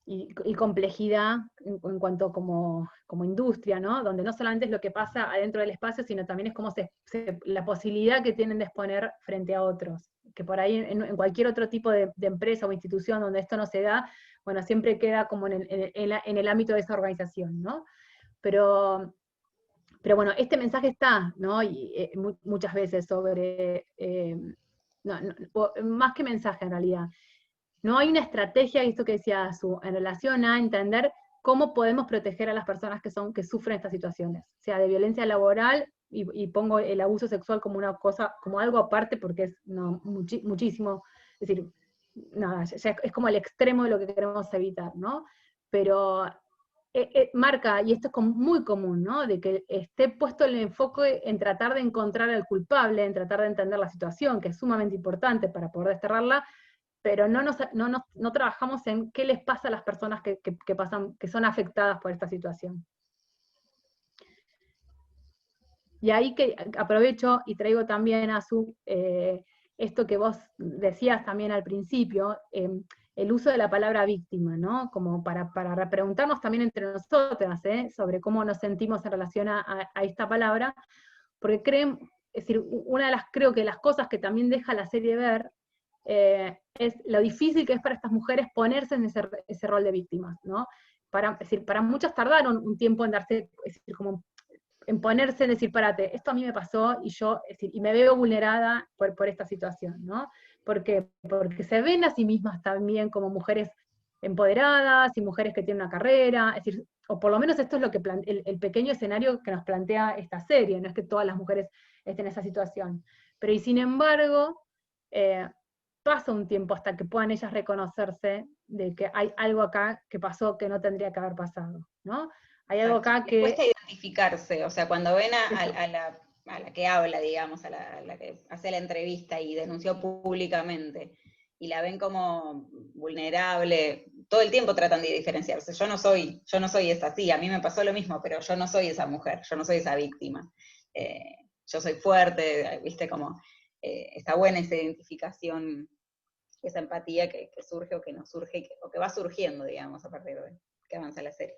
y complejidad en cuanto como industria, ¿no? Donde no solamente es lo que pasa adentro del espacio, sino también es como la posibilidad que tienen de exponer frente a otros. Que por ahí en cualquier otro tipo de empresa o institución donde esto no se da, bueno, siempre queda como en el ámbito de esa organización, ¿no? Pero bueno, este mensaje está, ¿no? Y muchas veces sobre, más que mensaje en realidad, no hay una estrategia, esto que decía Azu, en relación a entender cómo podemos proteger a las personas que sufren estas situaciones, sea de violencia laboral, y pongo el abuso sexual como una cosa, como algo aparte, porque es muchísimo, es decir, nada, ya es como el extremo de lo que queremos evitar, ¿no? Pero marca, y esto es muy común, ¿no? De que esté puesto el enfoque en tratar de encontrar al culpable, en tratar de entender la situación, que es sumamente importante para poder desterrarla, pero no trabajamos en qué les pasa a las personas que son afectadas por esta situación. Y ahí que aprovecho y traigo también a esto que vos decías también al principio, el uso de la palabra víctima, ¿no? Como para preguntarnos también entre nosotras, sobre cómo nos sentimos en relación a esta palabra, porque es decir, creo que las cosas que también deja la serie ver, es lo difícil que es para estas mujeres ponerse en ese rol de víctimas, ¿no? Es decir, para muchas tardaron un tiempo en darse, es decir, como en ponerse, en decir, párate, esto a mí me pasó y yo, es decir, y me veo vulnerada por esta situación, ¿no? ¿Por qué? Porque se ven a sí mismas también como mujeres empoderadas y mujeres que tienen una carrera, es decir, o por lo menos esto es lo que el pequeño escenario que nos plantea esta serie, no es que todas las mujeres estén en esa situación. Pero y sin embargo, pasa un tiempo hasta que puedan ellas reconocerse de que hay algo acá que pasó que no tendría que haber pasado, ¿no? Hay algo acá que... cuesta identificarse, o sea, cuando ven a la que habla, digamos, a la que hace la entrevista y denunció públicamente, y la ven como vulnerable, todo el tiempo tratan de diferenciarse. Yo no soy esa, sí, a mí me pasó lo mismo, pero yo no soy esa mujer, yo no soy esa víctima. Yo soy fuerte, viste, como está buena esa identificación, esa empatía que surge o que no surge, o que va surgiendo, digamos, a partir de que avanza la serie.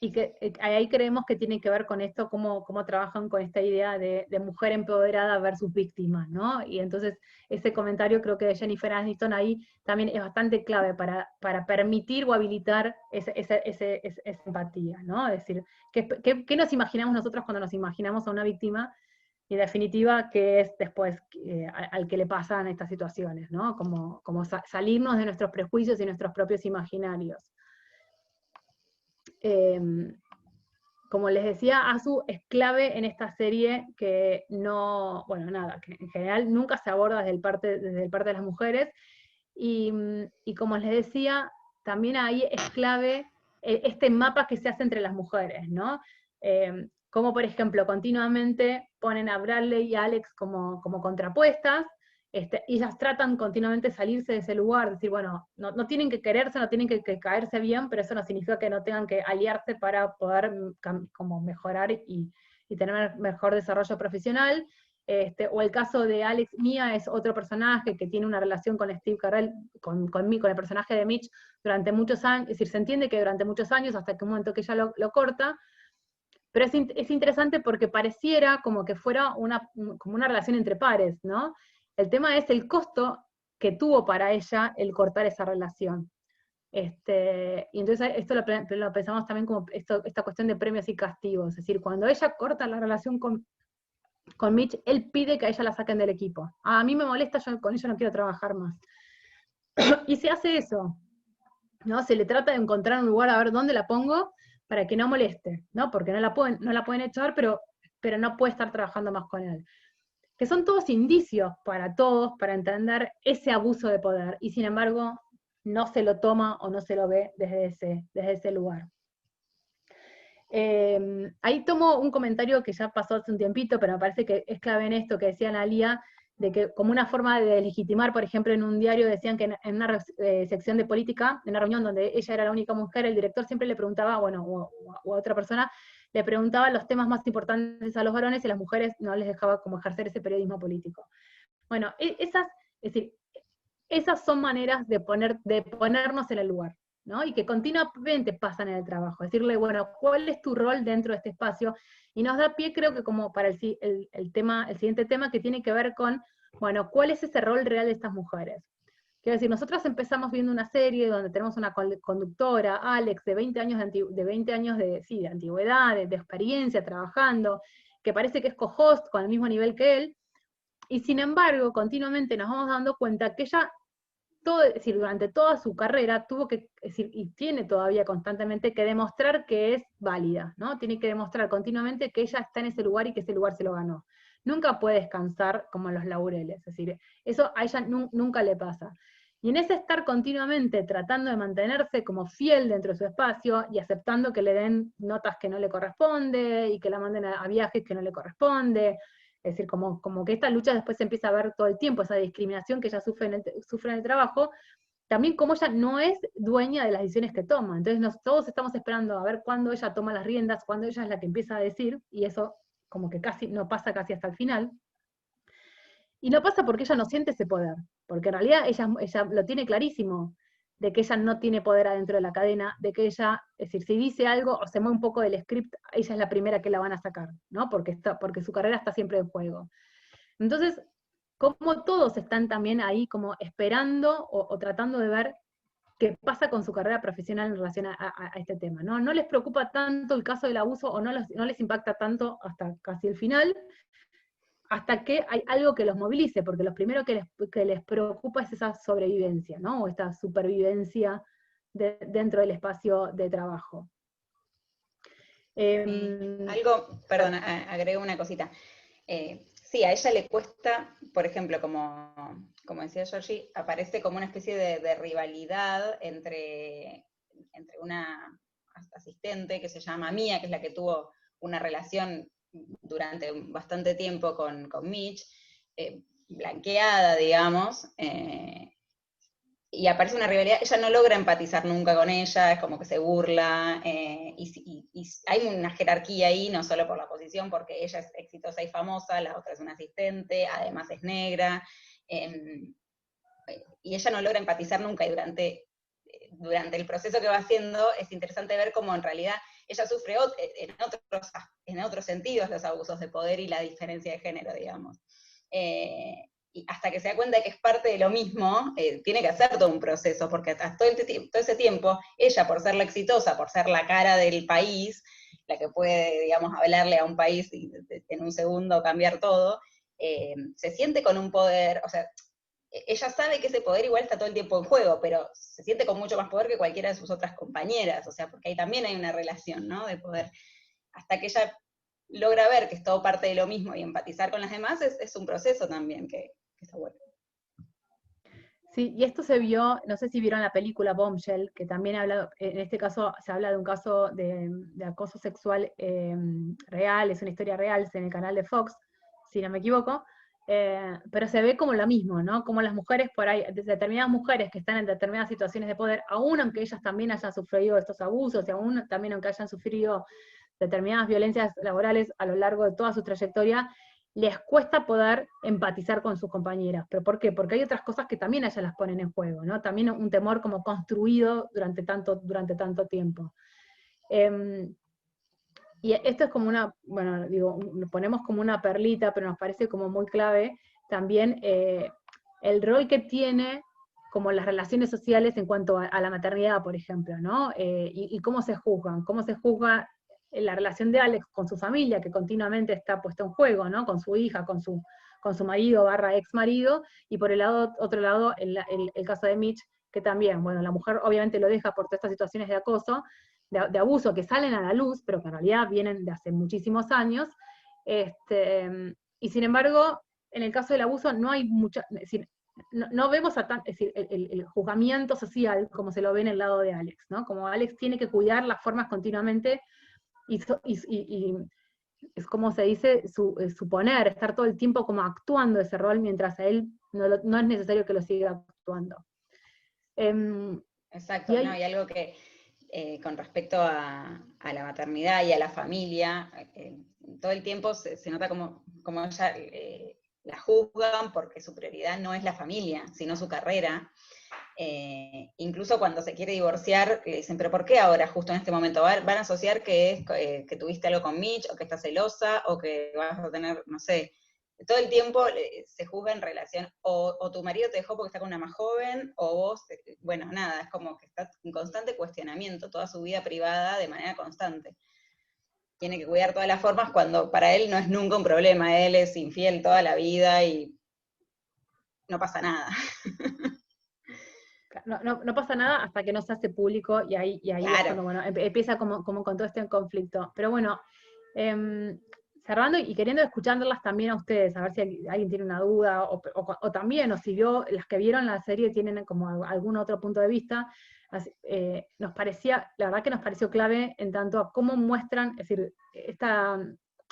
Y que ahí creemos que tiene que ver con esto, cómo trabajan con esta idea de mujer empoderada versus víctima, ¿no? Y entonces ese comentario creo que de Jennifer Aniston ahí también es bastante clave para permitir o habilitar esa empatía, ¿no? Es decir, ¿qué nos imaginamos nosotros cuando nos imaginamos a una víctima? Y en definitiva, ¿qué es después al que le pasan estas situaciones, ¿no? Como salirnos de nuestros prejuicios y nuestros propios imaginarios. Como les decía, Azu es clave en esta serie que no, bueno, nada, que en general nunca se aborda desde el parte de las mujeres, y como les decía, también ahí es clave este mapa que se hace entre las mujeres, ¿no? Como por ejemplo, continuamente ponen a Bradley y a Alex como contrapuestas, y ellas tratan continuamente de salirse de ese lugar, decir, bueno, no tienen que quererse, no tienen que caerse bien, pero eso no significa que no tengan que aliarse para poder como mejorar y tener mejor desarrollo profesional. O el caso de Alex Mia es otro personaje que tiene una relación con Steve Carell, con el personaje de Mitch, durante muchos años, es decir, se entiende que durante muchos años, hasta que un momento que ella lo corta, pero es interesante porque pareciera como que fuera como una relación entre pares, ¿no? El tema es el costo que tuvo para ella el cortar esa relación. Y entonces esto lo pensamos también como esta cuestión de premios y castigos, es decir, cuando ella corta la relación con Mitch, él pide que a ella la saquen del equipo. A mí me molesta, yo con ella no quiero trabajar más. Y se hace eso, ¿no? Se le trata de encontrar un lugar a ver dónde la pongo para que no moleste, ¿no? Porque no la pueden echar, pero no puede estar trabajando más con él. Que son todos indicios para todos, para entender ese abuso de poder, y sin embargo no se lo toma o no se lo ve desde ese lugar. Ahí tomo un comentario que ya pasó hace un tiempito, pero me parece que es clave en esto, que decía Analía, de que como una forma de legitimar, por ejemplo, en un diario decían que en una sección de política, en una reunión donde ella era la única mujer, el director siempre le preguntaba, bueno, o a otra persona, le preguntaba los temas más importantes a los varones y las mujeres no les dejaba como ejercer ese periodismo político. Bueno, es decir, esas son maneras de ponernos en el lugar, ¿no? Y que continuamente pasan en el trabajo. Decirle, bueno, ¿cuál es tu rol dentro de este espacio? Y nos da pie, creo que como para el siguiente tema, que tiene que ver con, bueno, ¿cuál es ese rol real de estas mujeres? Quiero decir, nosotros empezamos viendo una serie donde tenemos una conductora, Alex, de 20 años de antigüedad, de experiencia, trabajando, que parece que es co-host con el mismo nivel que él, y sin embargo, continuamente nos vamos dando cuenta que ella, es decir, durante toda su carrera, tuvo que, es decir, y tiene todavía constantemente que demostrar que es válida, ¿no? Tiene que demostrar continuamente que ella está en ese lugar y que ese lugar se lo ganó. Nunca puede descansar como en los laureles, es decir, eso a ella nunca le pasa. Y en ese estar continuamente tratando de mantenerse como fiel dentro de su espacio y aceptando que le den notas que no le corresponde y que la manden a viajes que no le corresponde, es decir, como que esta lucha después se empieza a ver todo el tiempo, esa discriminación que ella sufre en el trabajo, también como ella no es dueña de las decisiones que toma. Entonces todos estamos esperando a ver cuándo ella toma las riendas, cuándo ella es la que empieza a decir, y eso como que casi no pasa casi hasta el final. Y no pasa porque ella no siente ese poder, porque en realidad ella lo tiene clarísimo, de que ella no tiene poder adentro de la cadena, de que ella, es decir, si dice algo o se mueve un poco del script, ella es la primera que la van a sacar, ¿no? Porque su carrera está siempre en juego. Entonces, como todos están también ahí como esperando o tratando de ver qué pasa con su carrera profesional en relación a este tema, ¿no? No les preocupa tanto el caso del abuso o no les impacta tanto hasta casi el final, hasta que hay algo que los movilice, porque lo primero que les preocupa es esa sobrevivencia, ¿no? O esta supervivencia dentro del espacio de trabajo. Perdón, agrego una cosita. Sí, a ella le cuesta, por ejemplo, como decía Georgie, aparece como una especie de rivalidad entre una asistente que se llama Mia, que es la que tuvo una relación durante bastante tiempo con Mitch, blanqueada, digamos, y aparece una rivalidad, ella no logra empatizar nunca con ella, es como que se burla, y hay una jerarquía ahí, no solo por la posición, porque ella es exitosa y famosa, la otra es una asistente, además es negra, y ella no logra empatizar nunca, y durante el proceso que va haciendo es interesante ver cómo en realidad ella sufre en otros sentidos los abusos de poder y la diferencia de género, digamos. Y hasta que se da cuenta de que es parte de lo mismo, tiene que hacer todo un proceso, porque hasta todo ese tiempo, ella, por ser la exitosa, por ser la cara del país, la que puede, digamos, hablarle a un país y en un segundo cambiar todo, se siente con un poder, o sea, ella sabe que ese poder igual está todo el tiempo en juego, pero se siente con mucho más poder que cualquiera de sus otras compañeras, o sea, porque ahí también hay una relación, ¿no?, de poder. Hasta que ella logra ver que es todo parte de lo mismo y empatizar con las demás, es un proceso también que está bueno. Sí, y esto se vio, no sé si vieron la película Bombshell, que también habla, en este caso se habla de un caso de acoso sexual real, es una historia real, es en el canal de Fox, si no me equivoco, pero se ve como lo mismo, ¿no? Como las mujeres por ahí, determinadas mujeres que están en determinadas situaciones de poder, aún aunque ellas también hayan sufrido estos abusos, y aún también aunque hayan sufrido determinadas violencias laborales a lo largo de toda su trayectoria, les cuesta poder empatizar con sus compañeras. ¿Pero por qué? Porque hay otras cosas que también a ellas las ponen en juego, ¿no? También un temor como construido durante tanto tiempo. Y esto es como bueno, digo, lo ponemos como una perlita, pero nos parece como muy clave también el rol que tiene como las relaciones sociales en cuanto a la maternidad, por ejemplo, ¿no? Y cómo se juzga la relación de Alex con su familia, que continuamente está puesta en juego, ¿no? Con su hija, con su marido / ex marido, y por otro lado, el caso de Mitch, que también, bueno, la mujer obviamente lo deja por todas estas situaciones de acoso, de abuso que salen a la luz, pero que en realidad vienen de hace muchísimos años, y sin embargo, en el caso del abuso no hay mucha, es decir, no vemos es decir, el juzgamiento social como se lo ve en el lado de Alex, ¿no? Como Alex tiene que cuidar las formas continuamente, y es como se dice, suponer, estar todo el tiempo como actuando ese rol, mientras a él no es necesario que lo siga actuando. Exacto, ¿no? Hay algo que, con respecto a la maternidad y a la familia, todo el tiempo se nota como ella la juzgan porque su prioridad no es la familia, sino su carrera. Incluso cuando se quiere divorciar, le dicen, pero ¿por qué ahora, justo en este momento? Van a asociar que que tuviste algo con Mitch, o que estás celosa, o que vas a tener, no sé, todo el tiempo se juzga en relación, o tu marido te dejó porque está con una más joven, o vos, bueno, nada, es como que está en constante cuestionamiento, toda su vida privada de manera constante. Tiene que cuidar todas las formas cuando para él no es nunca un problema, él es infiel toda la vida y no pasa nada. No pasa nada hasta que no se hace público, y ahí Claro. es cuando, bueno, empieza como con todo este conflicto. Pero bueno, cerrando y queriendo escuchándolas también a ustedes, a ver si alguien tiene una duda, o también, o si las que vieron la serie tienen como algún otro punto de vista. La verdad que nos pareció clave en tanto a cómo muestran, es decir,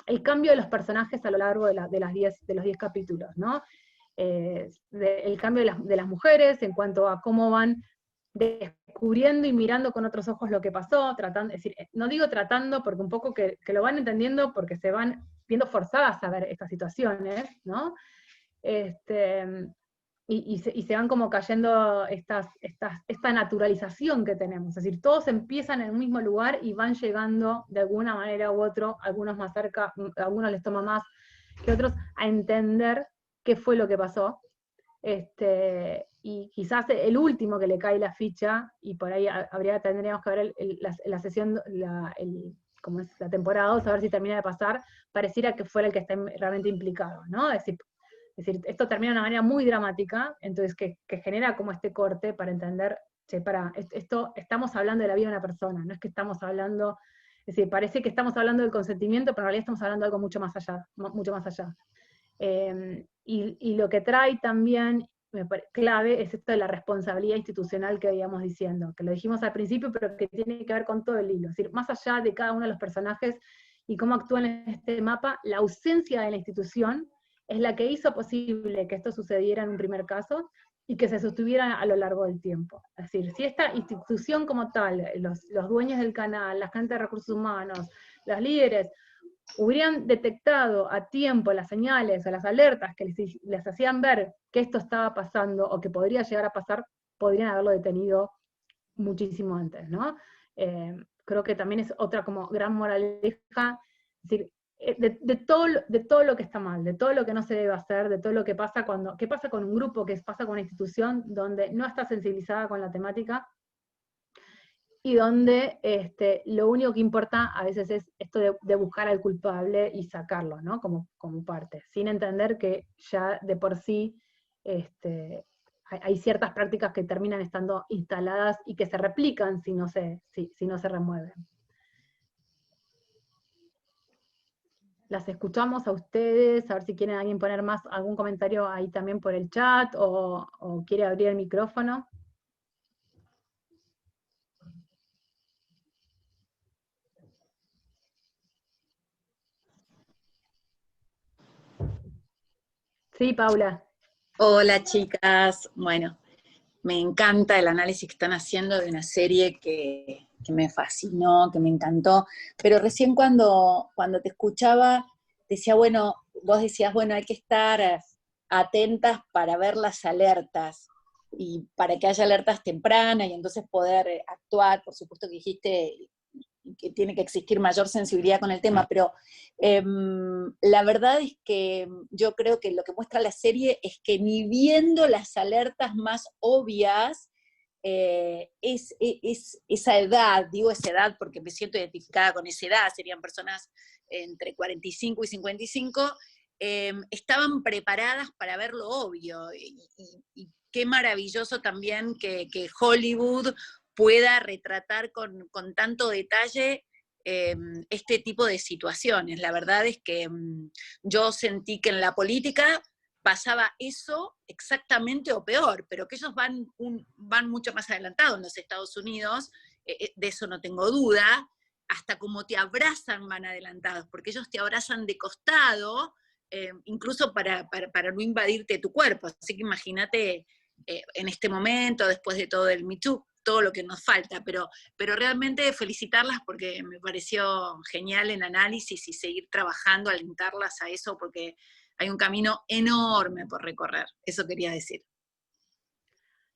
el cambio de los personajes a lo largo de los 10 capítulos, ¿no? El cambio de las mujeres en cuanto a cómo van descubriendo y mirando con otros ojos lo que pasó, tratando, es decir, no digo tratando porque un poco que lo van entendiendo porque se van viendo forzadas a ver estas situaciones, ¿no? Y se van como cayendo esta naturalización que tenemos, es decir, todos empiezan en un mismo lugar y van llegando de alguna manera u otro, algunos más cerca, a algunos les toma más que otros, a entender qué fue lo que pasó, y quizás el último que le cae la ficha, y por ahí tendríamos que ver la sesión, como es la temporada 2, a ver si termina de pasar, pareciera que fuera el que está realmente implicado, ¿no? Es decir, esto termina de una manera muy dramática, entonces que genera como este corte para entender, esto estamos hablando de la vida de una persona, no es que estamos hablando, es decir, parece que estamos hablando del consentimiento, pero en realidad estamos hablando de algo mucho más allá, mucho más allá. Y lo que trae también clave es esto de la responsabilidad institucional que veíamos diciendo, que lo dijimos al principio, pero que tiene que ver con todo el hilo. Es decir, más allá de cada uno de los personajes y cómo actúan en este mapa, la ausencia de la institución es la que hizo posible que esto sucediera en un primer caso y que se sostuviera a lo largo del tiempo. Es decir, si esta institución como tal, los dueños del canal, la gente de recursos humanos, los líderes, hubieran detectado a tiempo las señales o las alertas que les hacían ver que esto estaba pasando o que podría llegar a pasar, podrían haberlo detenido muchísimo antes, ¿no? Creo que también es otra como gran moraleja, es decir, de todo lo que está mal, de todo lo que no se debe hacer, de todo lo que pasa ¿qué pasa con un grupo, qué pasa con una institución donde no está sensibilizada con la temática, y donde lo único que importa a veces es esto de buscar al culpable y sacarlo, ¿no? Como parte, sin entender que ya de por sí hay ciertas prácticas que terminan estando instaladas y que se replican si no se remueven. Las escuchamos a ustedes, a ver si quieren alguien poner más algún comentario ahí también por el chat, o quiere abrir el micrófono. Sí, Paula. Hola chicas, bueno, me encanta el análisis que están haciendo de una serie que me fascinó, que me encantó, pero recién cuando te escuchaba decía, bueno, vos decías, bueno, hay que estar atentas para ver las alertas, y para que haya alertas tempranas, y entonces poder actuar. Por supuesto que dijiste que tiene que existir mayor sensibilidad con el tema, pero la verdad es que yo creo que lo que muestra la serie es que ni viendo las alertas más obvias, es esa edad, digo esa edad porque me siento identificada con esa edad, serían personas entre 45 y 55, estaban preparadas para ver lo obvio, y qué maravilloso también que Hollywood pueda retratar con tanto detalle este tipo de situaciones. La verdad es que yo sentí que en la política pasaba eso exactamente o peor, pero que ellos van mucho más adelantados en los Estados Unidos, de eso no tengo duda, hasta como te abrazan van adelantados, porque ellos te abrazan de costado, incluso para no invadirte tu cuerpo. Así que imagínate en este momento, después de todo el Me Too, todo lo que nos falta, pero realmente felicitarlas porque me pareció genial en análisis, y seguir trabajando, alentarlas a eso, porque hay un camino enorme por recorrer, eso quería decir.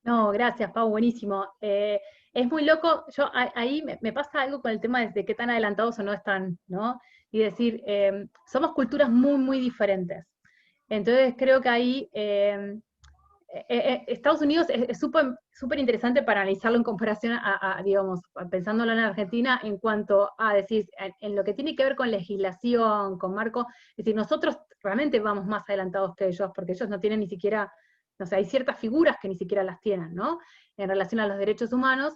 No, gracias, Pau, buenísimo. Es muy loco, ahí me pasa algo con el tema de qué tan adelantados o no están, ¿no? Y decir, somos culturas muy, muy diferentes. Entonces creo que ahí Estados Unidos es súper interesante para analizarlo en comparación digamos, pensándolo en Argentina, en cuanto a decir, en lo que tiene que ver con legislación, con marco, es decir, nosotros realmente vamos más adelantados que ellos, porque ellos no tienen ni siquiera, no sé, hay ciertas figuras que ni siquiera las tienen, ¿no? En relación a los derechos humanos.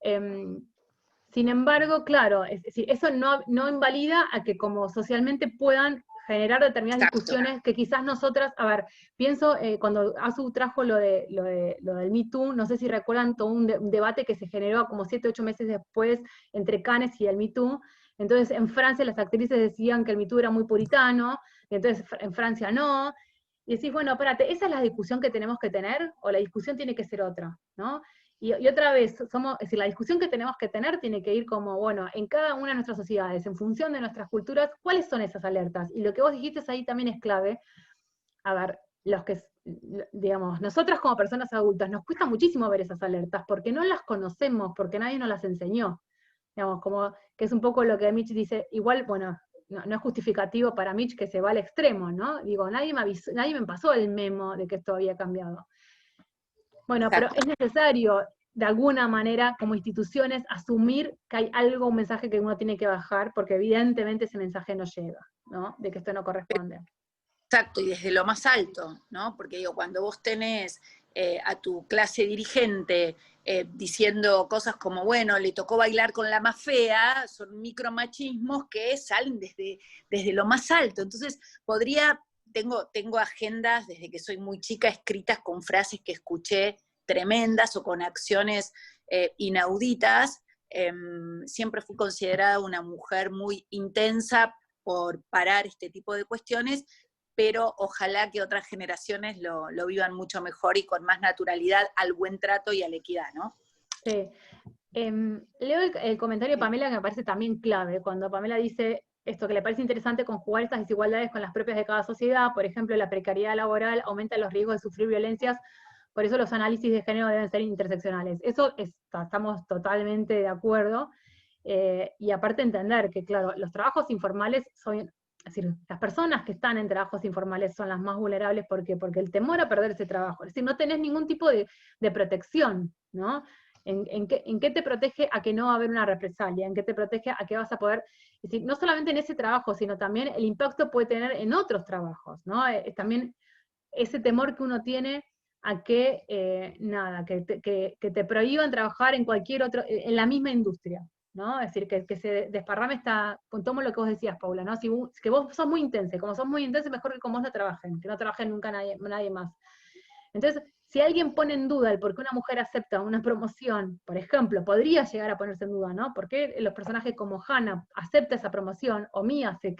Sin embargo, claro, es decir, eso no invalida a que como socialmente puedan generar determinadas discusiones que quizás nosotras, a ver, pienso cuando Azu trajo lo del Me Too, no sé si recuerdan todo un debate que se generó como 7, 8 meses después entre Cannes y el Me Too. Entonces en Francia las actrices decían que el Me Too era muy puritano, y entonces en Francia no. Y decís, bueno, espérate, ¿esa es la discusión que tenemos que tener? ¿O la discusión tiene que ser otra? ¿No? Y otra vez, es decir, la discusión que tenemos que tener tiene que ir como, bueno, en cada una de nuestras sociedades, en función de nuestras culturas, ¿cuáles son esas alertas? Y lo que vos dijiste ahí también es clave. A ver, digamos, nosotras como personas adultas, nos cuesta muchísimo ver esas alertas, porque no las conocemos, porque nadie nos las enseñó. Digamos, como que es un poco lo que Mitch dice, igual, bueno, no es justificativo para Mitch que se va al extremo, ¿no? Digo, nadie me pasó el memo de que esto había cambiado. Bueno, pero es necesario, de alguna manera, como instituciones, asumir que hay algo, un mensaje que uno tiene que bajar, porque evidentemente ese mensaje no llega, ¿no? De que esto no corresponde. Exacto, y desde lo más alto, ¿no? Porque digo, cuando vos tenés a tu clase dirigente diciendo cosas como, bueno, le tocó bailar con la más fea, son micromachismos que salen desde lo más alto. Entonces, tengo agendas desde que soy muy chica escritas con frases que escuché tremendas o con acciones inauditas. Siempre fui considerada una mujer muy intensa por parar este tipo de cuestiones, pero ojalá que otras generaciones lo vivan mucho mejor y con más naturalidad al buen trato y a la equidad, ¿no? Sí. Leo el comentario de Pamela que me parece también clave, cuando Pamela dice esto, que le parece interesante conjugar estas desigualdades con las propias de cada sociedad. Por ejemplo, la precariedad laboral aumenta los riesgos de sufrir violencias, por eso los análisis de género deben ser interseccionales. Eso estamos totalmente de acuerdo, y aparte entender que, claro, los trabajos informales son, es decir, las personas que están en trabajos informales son las más vulnerables, porque el temor a perder ese trabajo, es decir, no tenés ningún tipo de protección, ¿no? ¿En qué te protege a que no va a haber una represalia? ¿En qué te protege a que vas a poder, es decir, no solamente en ese trabajo, sino también el impacto puede tener en otros trabajos, ¿no? También ese temor que uno tiene a que, que te prohíban trabajar en cualquier otro, en la misma industria, ¿no? Es decir, que se desparrame tomo lo que vos decías, Paula, ¿no? Que vos sos muy intensa, como sos muy intensa, mejor que con vos no trabajen, que no trabajen nunca nadie más. Entonces, si alguien pone en duda el por qué una mujer acepta una promoción, por ejemplo, podría llegar a ponerse en duda, ¿no? ¿Por qué los personajes como Hannah acepta esa promoción, o Mia se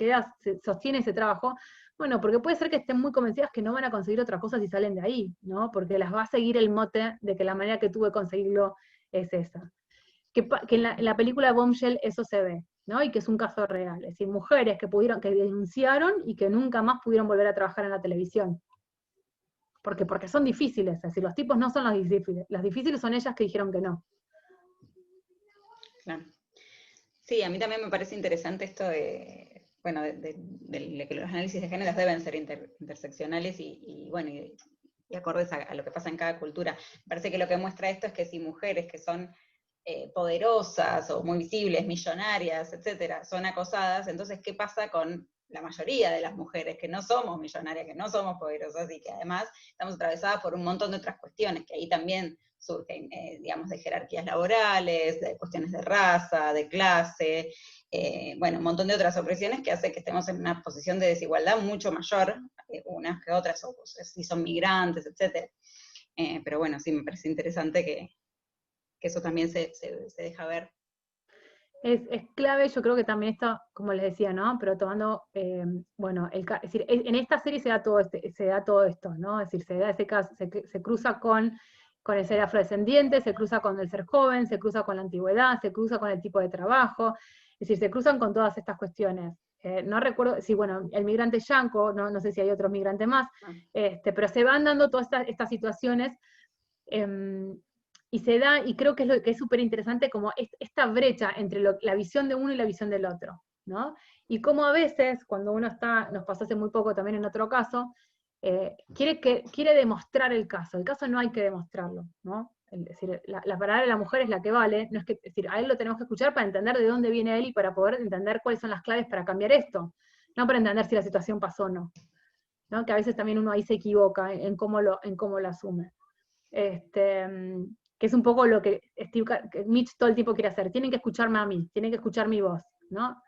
sostiene ese trabajo? Bueno, porque puede ser que estén muy convencidas que no van a conseguir otra cosa si salen de ahí, ¿no? Porque las va a seguir el mote de que la manera que tuve de conseguirlo es esa. Que en la película Bombshell eso se ve, ¿no? Y que es un caso real, es decir, mujeres que denunciaron y que nunca más pudieron volver a trabajar en la televisión. Porque son difíciles, es decir, los tipos no son las difíciles son ellas que dijeron que no. Claro. Sí, a mí también me parece interesante esto de, bueno, de que los análisis de géneros deben ser interseccionales y bueno, y acordes a lo que pasa en cada cultura. Me parece que lo que muestra esto es que si mujeres que son poderosas o muy visibles, millonarias, etcétera, son acosadas, entonces, ¿qué pasa con la mayoría de las mujeres que no somos millonarias, que no somos poderosas y que además estamos atravesadas por un montón de otras cuestiones, que ahí también surgen, digamos, de jerarquías laborales, de cuestiones de raza, de clase, bueno, un montón de otras opresiones que hace que estemos en una posición de desigualdad mucho mayor, unas que otras, o si son migrantes, etcétera. Pero bueno, sí, me parece interesante que eso también se deja ver. Es clave, yo creo que también esto, como les decía, ¿no? Pero tomando, bueno, es decir, en esta serie se da todo esto, ¿no? Es decir, se da ese caso, se cruza con el ser afrodescendiente, se cruza con el ser joven, se cruza con la antigüedad, se cruza con el tipo de trabajo, es decir, se cruzan con todas estas cuestiones. No recuerdo, sí, bueno, el migrante yanco, no sé si hay otros migrantes más, pero se van dando todas estas situaciones, y se da, y creo que es lo que es súper interesante, como esta brecha entre la visión de uno y la visión del otro, ¿no? Y como a veces, cuando uno nos pasó hace muy poco también en otro caso, quiere demostrar el caso no hay que demostrarlo, ¿no? Es decir, la palabra de la mujer es la que vale, no es que, es decir, a él lo tenemos que escuchar para entender de dónde viene él y para poder entender cuáles son las claves para cambiar esto, no para entender si la situación pasó o no, ¿no? Que a veces también uno ahí se equivoca en cómo lo asume. Que es un poco lo que Mitch todo el tiempo quiere hacer, tienen que escucharme a mí, tienen que escuchar mi voz, ¿no?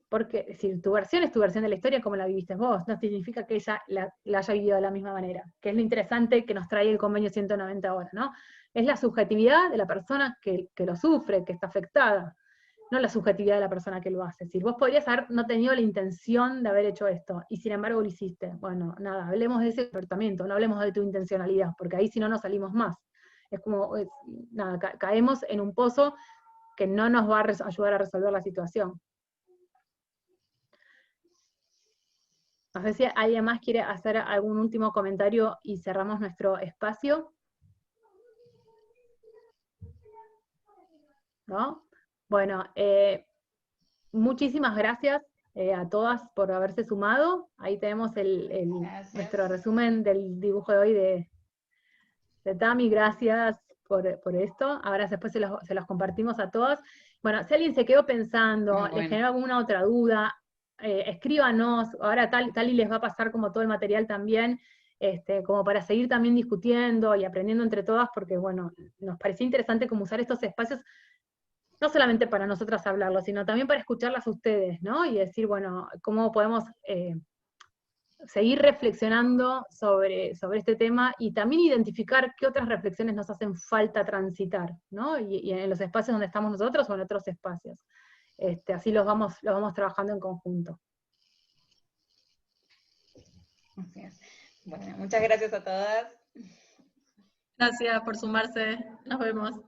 Porque si tu versión es tu versión de la historia como la viviste vos, no significa que ella la haya vivido de la misma manera, que es lo interesante que nos trae el convenio 190 ahora, ¿no? Es la subjetividad de la persona que lo sufre, que está afectada, no la subjetividad de la persona que lo hace. Es decir, vos podrías haber no tenido la intención de haber hecho esto, y sin embargo lo hiciste. Bueno, nada, hablemos de ese comportamiento, no hablemos de tu intencionalidad, porque ahí si no nos salimos más. Es como, nada, caemos en un pozo que no nos va a ayudar a resolver la situación. No sé si alguien más quiere hacer algún último comentario y cerramos nuestro espacio. ¿No? Bueno, muchísimas gracias a todas por haberse sumado. Ahí tenemos nuestro resumen del dibujo de hoy de Tami. Gracias por esto. Ahora después se los compartimos a todas. Bueno, si alguien se quedó pensando, les generó alguna otra duda, escríbanos. Ahora Tali les va a pasar como todo el material también, como para seguir también discutiendo y aprendiendo entre todas, porque bueno, nos parecía interesante como usar estos espacios no solamente para nosotras hablarlo, sino también para escucharlas a ustedes, ¿no? Y decir, bueno, cómo podemos seguir reflexionando sobre este tema y también identificar qué otras reflexiones nos hacen falta transitar, ¿no? Y en los espacios donde estamos nosotros o en otros espacios. Así los vamos trabajando en conjunto. Así es. Bueno, muchas gracias a todas. Gracias por sumarse. Nos vemos.